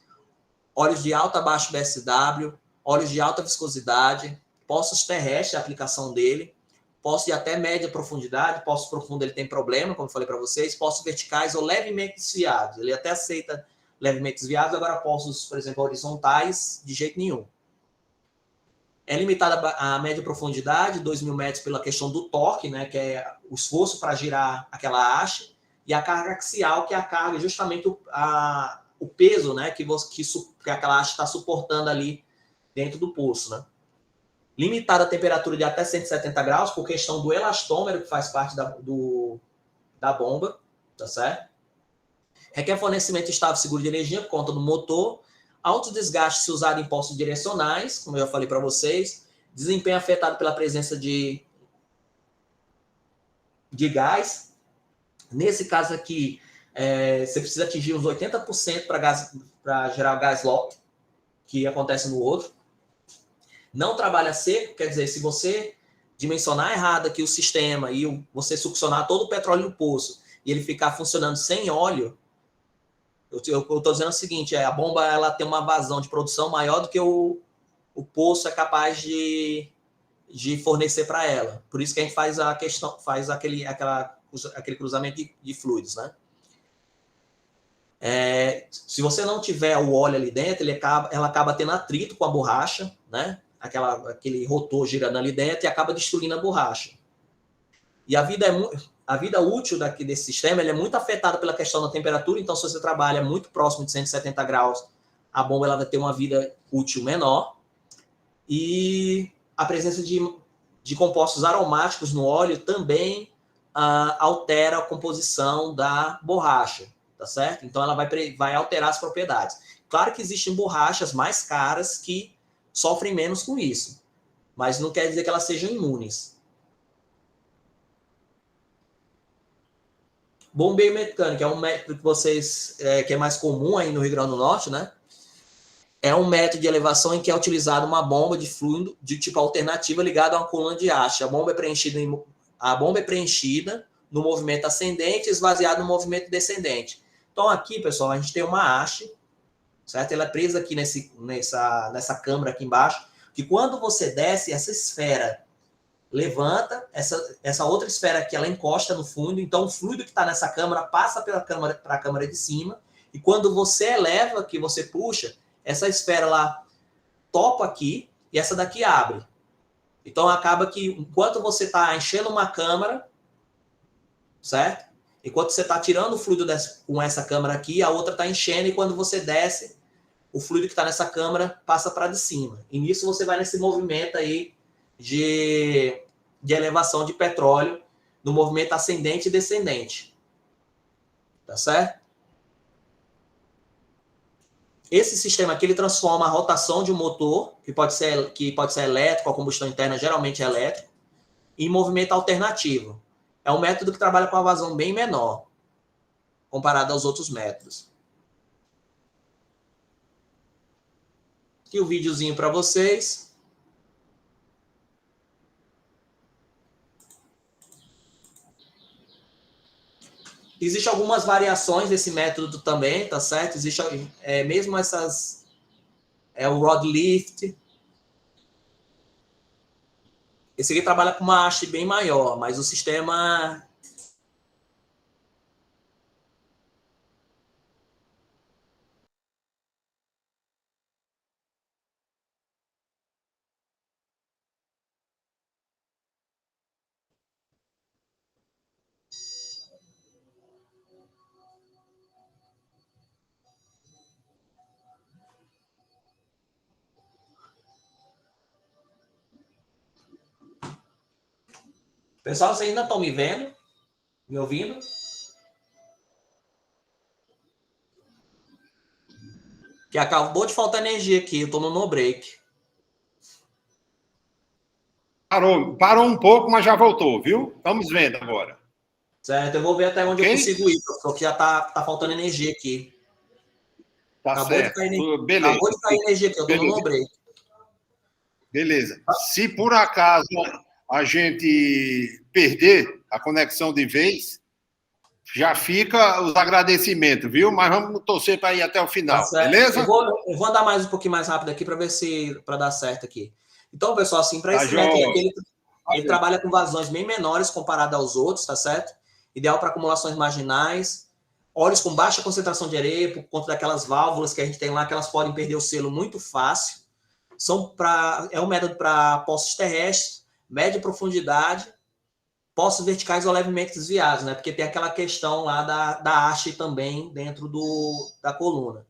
Óleos de alta, baixo BSW, óleos de alta viscosidade, poços terrestres, a aplicação dele, poços de até média profundidade, poços profundos ele tem problema, como eu falei para vocês, poços verticais ou levemente desviados, ele até aceita levemente desviados, agora poços, por exemplo, horizontais, de jeito nenhum. É limitada a média profundidade, 2.000 metros, pela questão do torque, né, que é o esforço para girar aquela haste, e a carga axial, que é a carga, justamente o peso, né, que aquela haste está suportando ali dentro do poço, né. Limitada a temperatura de até 170 graus, por questão do elastômero, que faz parte da bomba, tá certo? Requer fornecimento estável e seguro de energia, por conta do motor. Alto desgaste se usado em postos direcionais, como eu já falei para vocês. Desempenho afetado pela presença de gás. Nesse caso aqui, você precisa atingir uns 80% para gerar o gás lock, que acontece no outro. Não trabalha seco, quer dizer, se você dimensionar errado aqui o sistema e você succionar todo o petróleo no poço e ele ficar funcionando sem óleo, eu estou dizendo o seguinte, a bomba ela tem uma vazão de produção maior do que o poço é capaz de fornecer para ela. Por isso que a gente faz aquele cruzamento de fluidos, né? Se você não tiver o óleo ali dentro, ela acaba tendo atrito com a borracha, né? Aquele rotor girando ali dentro e acaba destruindo a borracha. E a vida útil desse sistema é muito afetada pela questão da temperatura, então se você trabalha muito próximo de 170 graus, a bomba ela vai ter uma vida útil menor. E a presença de compostos aromáticos no óleo também altera a composição da borracha, tá certo? Então ela vai alterar as propriedades. Claro que existem borrachas mais caras que sofrem menos com isso, mas não quer dizer que elas sejam imunes. Bombeio mecânico é um método que é mais comum aí no Rio Grande do Norte, né? É um método de elevação em que é utilizada uma bomba de fluido de tipo alternativa ligada a uma coluna de haste. A bomba é preenchida no movimento ascendente e esvaziada no movimento descendente. Então aqui, pessoal, a gente tem uma haste, certo? Ela é presa aqui nessa câmara aqui embaixo, que quando você desce, essa esfera levanta, essa outra esfera aqui, ela encosta no fundo, então o fluido que está nessa câmara passa para a câmara de cima, e quando você eleva, que você puxa, essa esfera lá topa aqui, e essa daqui abre. Então acaba que, enquanto você está enchendo uma câmara, certo? Enquanto você está tirando o fluido com essa câmara aqui, a outra está enchendo, e quando você desce, o fluido que está nessa câmara passa para de cima. E nisso você vai nesse movimento aí de elevação de petróleo, no movimento ascendente e descendente. Tá certo? Esse sistema aqui ele transforma a rotação de um motor, que pode ser elétrico, a combustão interna geralmente é elétrico, em movimento alternativo. É um método que trabalha com a vazão bem menor, comparado aos outros métodos. Aqui o videozinho para vocês. Existem algumas variações desse método também, tá certo? Existe mesmo essas... o rod lift. Esse aqui trabalha com uma haste bem maior, mas o sistema... Pessoal, vocês ainda estão me vendo? Me ouvindo? Que acabou de faltar energia aqui, eu estou no break. Parou um pouco, mas já voltou, viu? Estamos vendo agora. Certo, eu vou ver até onde eu consigo ir, porque já tá faltando energia aqui. Tá certo. Beleza. Acabou de cair energia aqui, eu estou no break. Beleza. Se por acaso a gente perder a conexão de vez, já fica os agradecimentos, viu? Mas vamos torcer para ir até o final, beleza? Eu vou andar mais um pouquinho mais rápido aqui para ver se para dar certo aqui. Então, pessoal, assim, para esse método aqui, ele trabalha com vazões bem menores comparado aos outros, tá certo? Ideal para acumulações marginais, óleos com baixa concentração de areia, por conta daquelas válvulas que a gente tem lá, que elas podem perder o selo muito fácil. É um método para poços terrestres, média profundidade, poços verticais ou levemente desviados, né? Porque tem aquela questão lá da haste também dentro da coluna.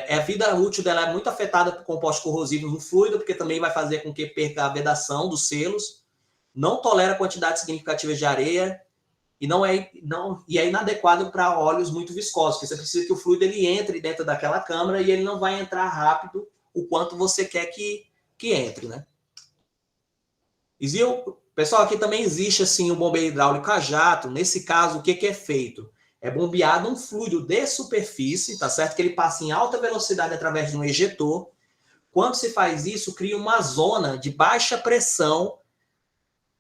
A vida útil dela é muito afetada por compostos corrosivos no fluido, porque também vai fazer com que perca a vedação dos selos, não tolera quantidades significativas de areia e e é inadequado para óleos muito viscosos, porque você precisa que o fluido ele entre dentro daquela câmara e ele não vai entrar rápido o quanto você quer que entre, né? Pessoal, aqui também existe assim o bombeio hidráulico a jato. Nesse caso, o que é feito? É bombeado um fluido de superfície, tá certo? Que ele passa em alta velocidade através de um ejetor. Quando se faz isso, cria uma zona de baixa pressão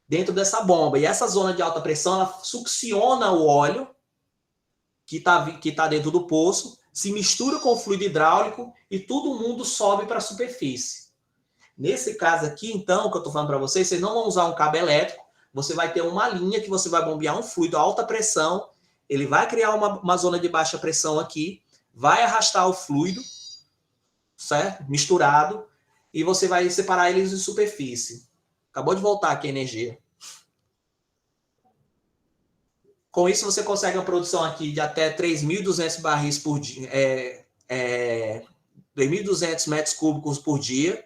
dentro dessa bomba. E essa zona de alta pressão, ela succiona o óleo que tá dentro do poço, se mistura com o fluido hidráulico e todo mundo sobe para a superfície. Nesse caso aqui, então, que eu estou falando para vocês não vão usar um cabo elétrico, você vai ter uma linha que você vai bombear um fluido a alta pressão, ele vai criar uma zona de baixa pressão aqui, vai arrastar o fluido, certo? Misturado, e você vai separar eles de superfície. Acabou de voltar aqui a energia. Com isso, você consegue uma produção aqui de até 3.200 barris por dia, 3.200 metros cúbicos por dia.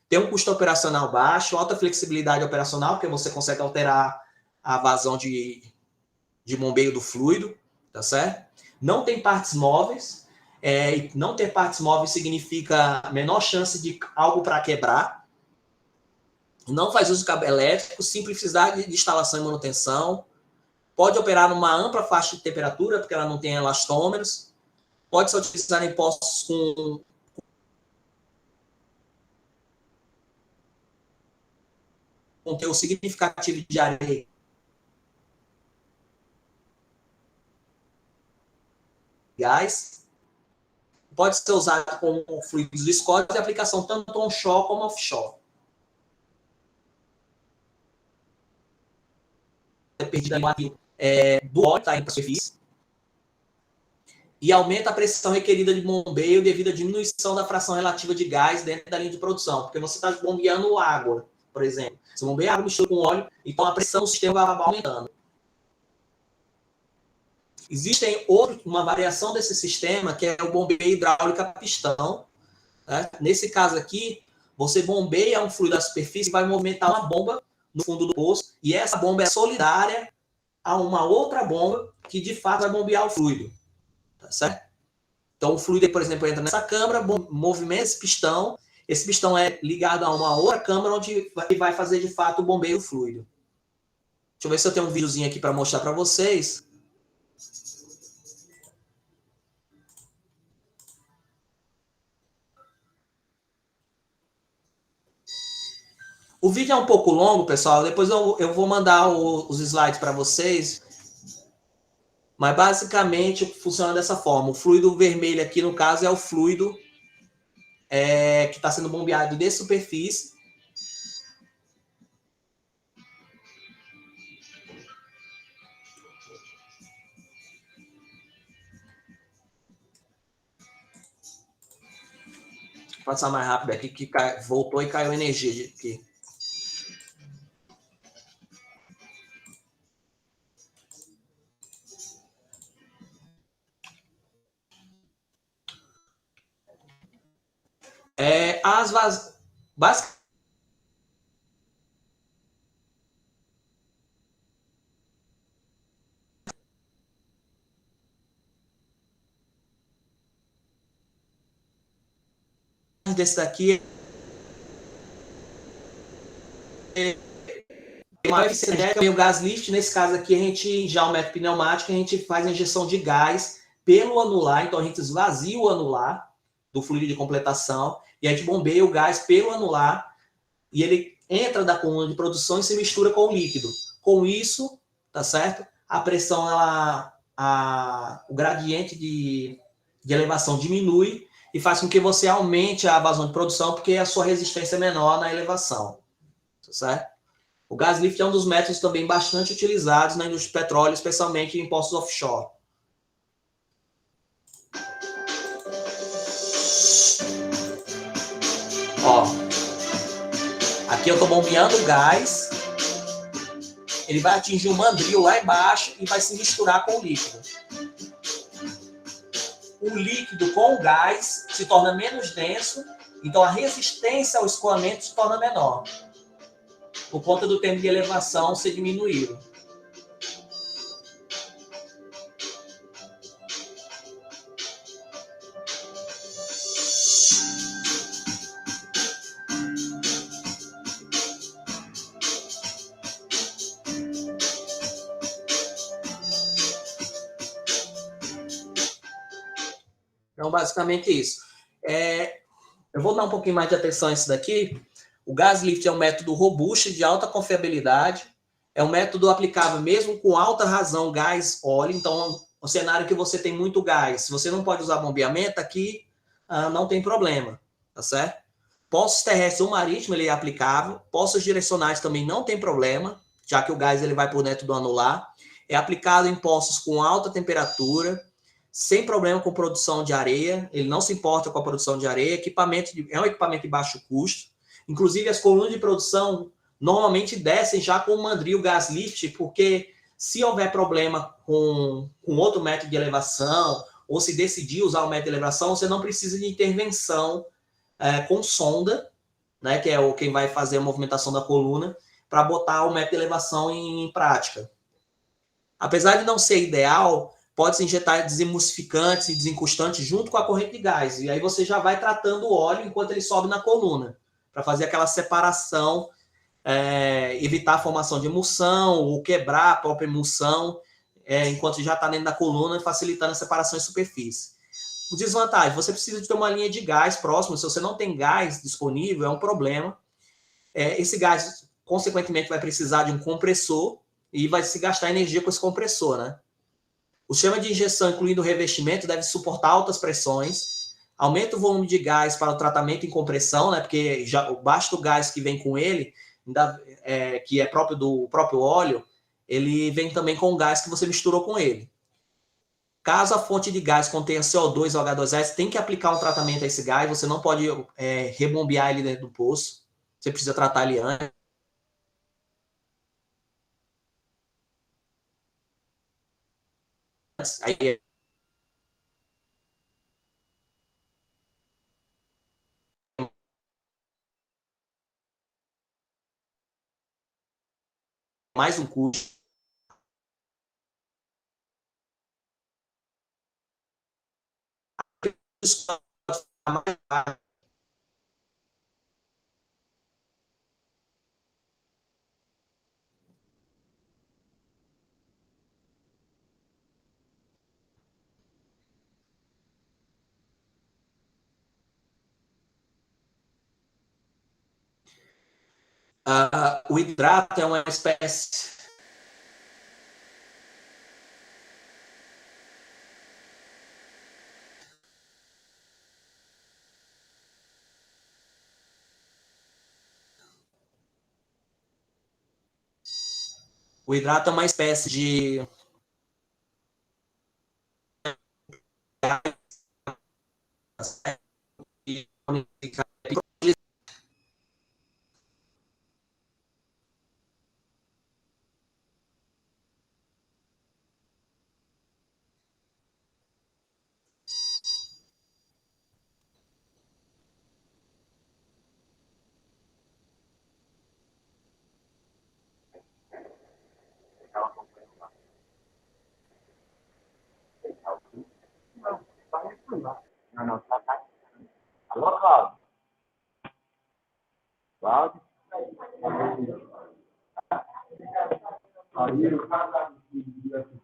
Tem um custo operacional baixo, alta flexibilidade operacional, porque você consegue alterar a vazão de bombeio do fluido, tá certo? Não tem partes móveis. Não ter partes móveis significa menor chance de algo para quebrar. Não faz uso de cabo elétrico, simplicidade de instalação e manutenção. Pode operar numa ampla faixa de temperatura, porque ela não tem elastômeros. Pode ser utilizado em postos com conteúdo significativo de areia. Gás. Pode ser usado como fluidos viscosos de aplicação tanto onshore como offshore. Depende do óleo que está indo para a superfície. E aumenta a pressão requerida de bombeio devido à diminuição da fração relativa de gás dentro da linha de produção. Porque você está bombeando água, por exemplo. Você bombeia água mistura com óleo, então a pressão do sistema vai aumentando. Existe uma variação desse sistema, que é o bombeio hidráulico a pistão. Né? Nesse caso aqui, você bombeia um fluido da superfície e vai movimentar uma bomba no fundo do poço, e essa bomba é solidária a uma outra bomba que, de fato, vai bombear o fluido. Tá certo? Então, o fluido, por exemplo, entra nessa câmara, movimenta esse pistão é ligado a uma outra câmara onde vai fazer, de fato, o bombeio do fluido. Deixa eu ver se eu tenho um videozinho aqui para mostrar para vocês. O vídeo é um pouco longo, pessoal. Depois eu vou mandar os slides para vocês. Mas, basicamente, funciona dessa forma. O fluido vermelho aqui, no caso, é o fluido que está sendo bombeado de superfície. Vou passar mais rápido aqui, que voltou e caiu energia aqui. Basicamente, desse daqui o gás lift, nesse caso aqui, a gente, já o método pneumático, a gente faz a injeção de gás pelo anular, então a gente esvazia o anular do fluido de completação e a gente bombeia o gás pelo anular e ele entra da coluna de produção e se mistura com o líquido. Com isso, tá certo? A pressão, o gradiente de elevação diminui e faz com que você aumente a vazão de produção porque a sua resistência é menor na elevação, tá certo? O gas lift é um dos métodos também bastante utilizados na indústria de petróleo, especialmente em postos offshore. Ó, aqui eu estou bombeando o gás, ele vai atingir o mandril lá embaixo e vai se misturar com o líquido. O líquido com o gás se torna menos denso, então a resistência ao escoamento se torna menor, por conta do tempo de elevação ser diminuído. Então, basicamente isso. Eu vou dar um pouquinho mais de atenção a isso daqui. O gas lift é um método robusto, de alta confiabilidade. É um método aplicável mesmo com alta razão gás-óleo. Então, no cenário que você tem muito gás, se você não pode usar bombeamento, aqui não tem problema, tá certo? Poços terrestres ou marítimos, ele é aplicável. Poços direcionais também não tem problema, já que o gás ele vai por dentro do anular. É aplicado em poços com alta temperatura, sem problema com produção de areia, ele não se importa com a produção de areia, é um equipamento de baixo custo, inclusive as colunas de produção normalmente descem já com o mandril gas lift, porque se houver problema com outro método de elevação, ou se decidir usar o método de elevação, você não precisa de intervenção com sonda, né, que é quem vai fazer a movimentação da coluna, para botar o método de elevação em prática. Apesar de não ser ideal, pode-se injetar desemulsificantes e desencustantes junto com a corrente de gás. E aí você já vai tratando o óleo enquanto ele sobe na coluna, para fazer aquela separação, evitar a formação de emulsão ou quebrar a própria emulsão, enquanto já está dentro da coluna, facilitando a separação em superfície. O desvantagem, você precisa de ter uma linha de gás próxima. Se você não tem gás disponível, é um problema. Esse gás, consequentemente, vai precisar de um compressor e vai se gastar energia com esse compressor, né? O sistema de injeção, incluindo o revestimento, deve suportar altas pressões, aumenta o volume de gás para o tratamento em compressão, né? Porque já basta o gás que vem com ele, que é próprio do próprio óleo, ele vem também com o gás que você misturou com ele. Caso a fonte de gás contenha CO2 ou H2S, tem que aplicar um tratamento a esse gás, você não pode rebombear ele dentro do poço, você precisa tratar ele antes. Aí mais um custo. O hidrato é uma espécie. O hidrato é uma espécie de. Não, não, tá. Alô, Cláudio? Cláudio?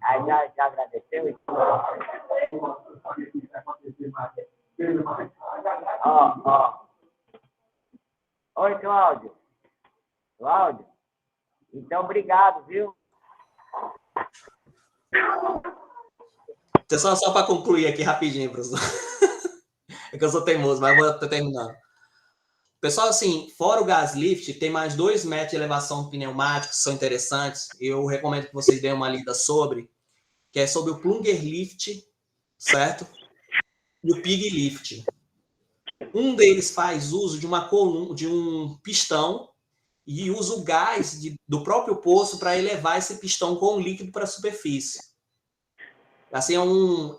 Aí já agradeceu? Ó. Oi, Cláudio. Cláudio? Então, obrigado, viu? Só para concluir aqui rapidinho, professor. É que eu sou teimoso, mas vou terminando. Pessoal, assim, fora o gas lift, tem mais 2 métodos de elevação pneumática que são interessantes. Eu recomendo que vocês deem uma lida sobre, que é sobre o plunger lift, certo? E o pig lift. Um deles faz uso de uma coluna, de um pistão e usa o gás do próprio poço para elevar esse pistão com o líquido para a superfície. Assim,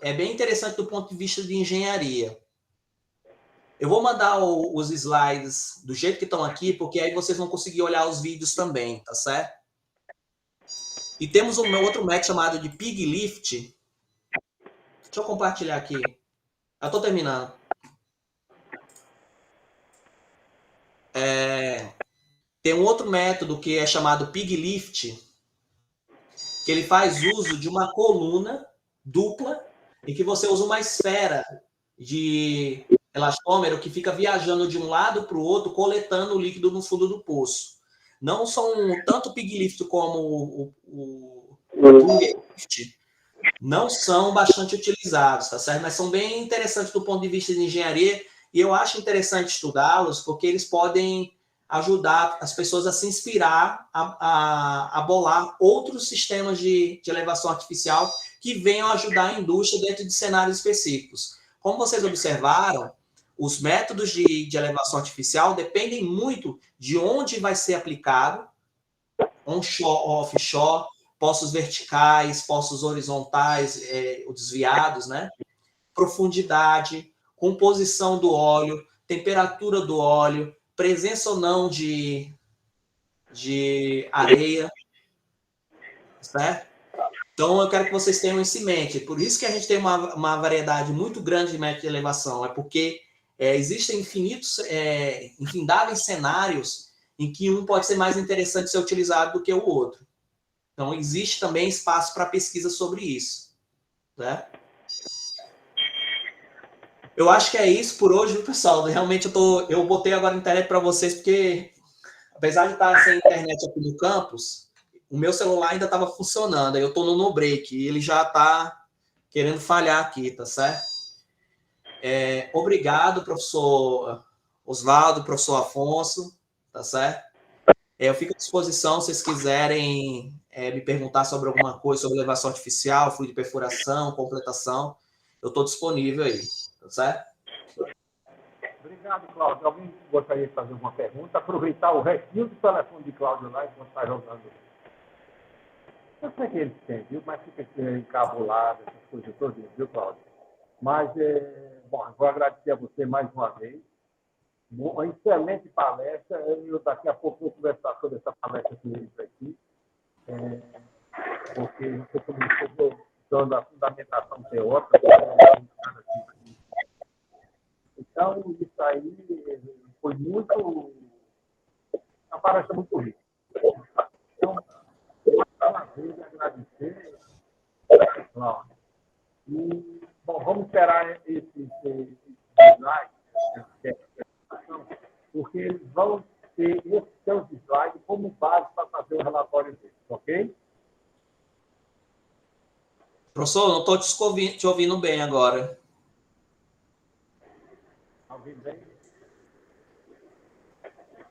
é bem interessante do ponto de vista de engenharia. Eu vou mandar os slides do jeito que estão aqui, porque aí vocês vão conseguir olhar os vídeos também, tá certo? E temos um outro método chamado de pig lift. Deixa eu compartilhar aqui. Eu estou terminando. Tem um outro método que é chamado pig lift, que ele faz uso de uma coluna dupla em que você usa uma esfera de elastômero que fica viajando de um lado para o outro, coletando o líquido no fundo do poço. Não são tanto o pig lift como o plunger lift, não são bastante utilizados, tá certo? Mas são bem interessantes do ponto de vista de engenharia e eu acho interessante estudá-los porque eles podem ajudar as pessoas a se inspirar a bolar outros sistemas de elevação artificial que venham ajudar a indústria dentro de cenários específicos. Como vocês observaram, os métodos de elevação artificial dependem muito de onde vai ser aplicado, onshore, offshore, poços verticais, poços horizontais, desviados, né? Profundidade, composição do óleo, temperatura do óleo, presença ou não de areia, certo? Então, eu quero que vocês tenham isso em mente. Por isso que a gente tem uma variedade muito grande de métodos de elevação. É porque existem infindáveis cenários em que um pode ser mais interessante ser utilizado do que o outro. Então, existe também espaço para pesquisa sobre isso. Né? Eu acho que é isso por hoje, pessoal. Realmente, eu botei agora a internet para vocês, porque, apesar de estar sem internet aqui no campus, o meu celular ainda estava funcionando. Aí eu estou no break e ele já está querendo falhar aqui, tá certo? Obrigado, professor Oswaldo, professor Afonso, tá certo? Eu fico à disposição se vocês quiserem me perguntar sobre alguma coisa, sobre elevação artificial, fluido de perfuração, completação. Eu estou disponível aí, tá certo? Obrigado, Cláudio. Alguém gostaria de fazer uma pergunta? Aproveitar o restinho do telefone de Cláudio lá enquanto está jogando. Eu sei que eles têm, viu? Mas fica encabulado, essas coisas todas, viu, Cláudio? Mas, bom, vou agradecer a você mais uma vez. Uma excelente palestra. Eu daqui a pouco vou conversar sobre essa palestra com eles aqui, porque você começou dando a fundamentação teórica. Então, isso aí foi uma palestra muito rica. Então, uma vez agradecer, Cláudio. E, bom, vamos esperar esse slide, porque eles vão ter esses seus slides como base para fazer o relatório deles, ok? Professor, não estou te ouvindo bem agora. Ouviu bem?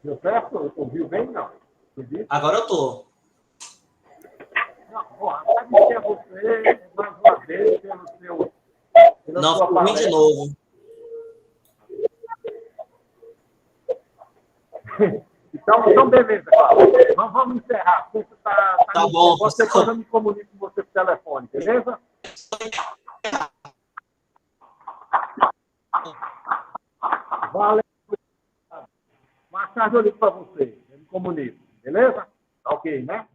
Deu certo? Ouviu bem? Não. Agora eu estou. Bom, agradecer a você mais uma vez pela Não, sua ruim de novo. Então beleza, Cláudio. Vamos encerrar. Você Tá bom. Você depois eu me comunico com você por telefone, beleza? Valeu. Mais tarde eu ligo para você. Eu me comunico, beleza? Tá ok, né?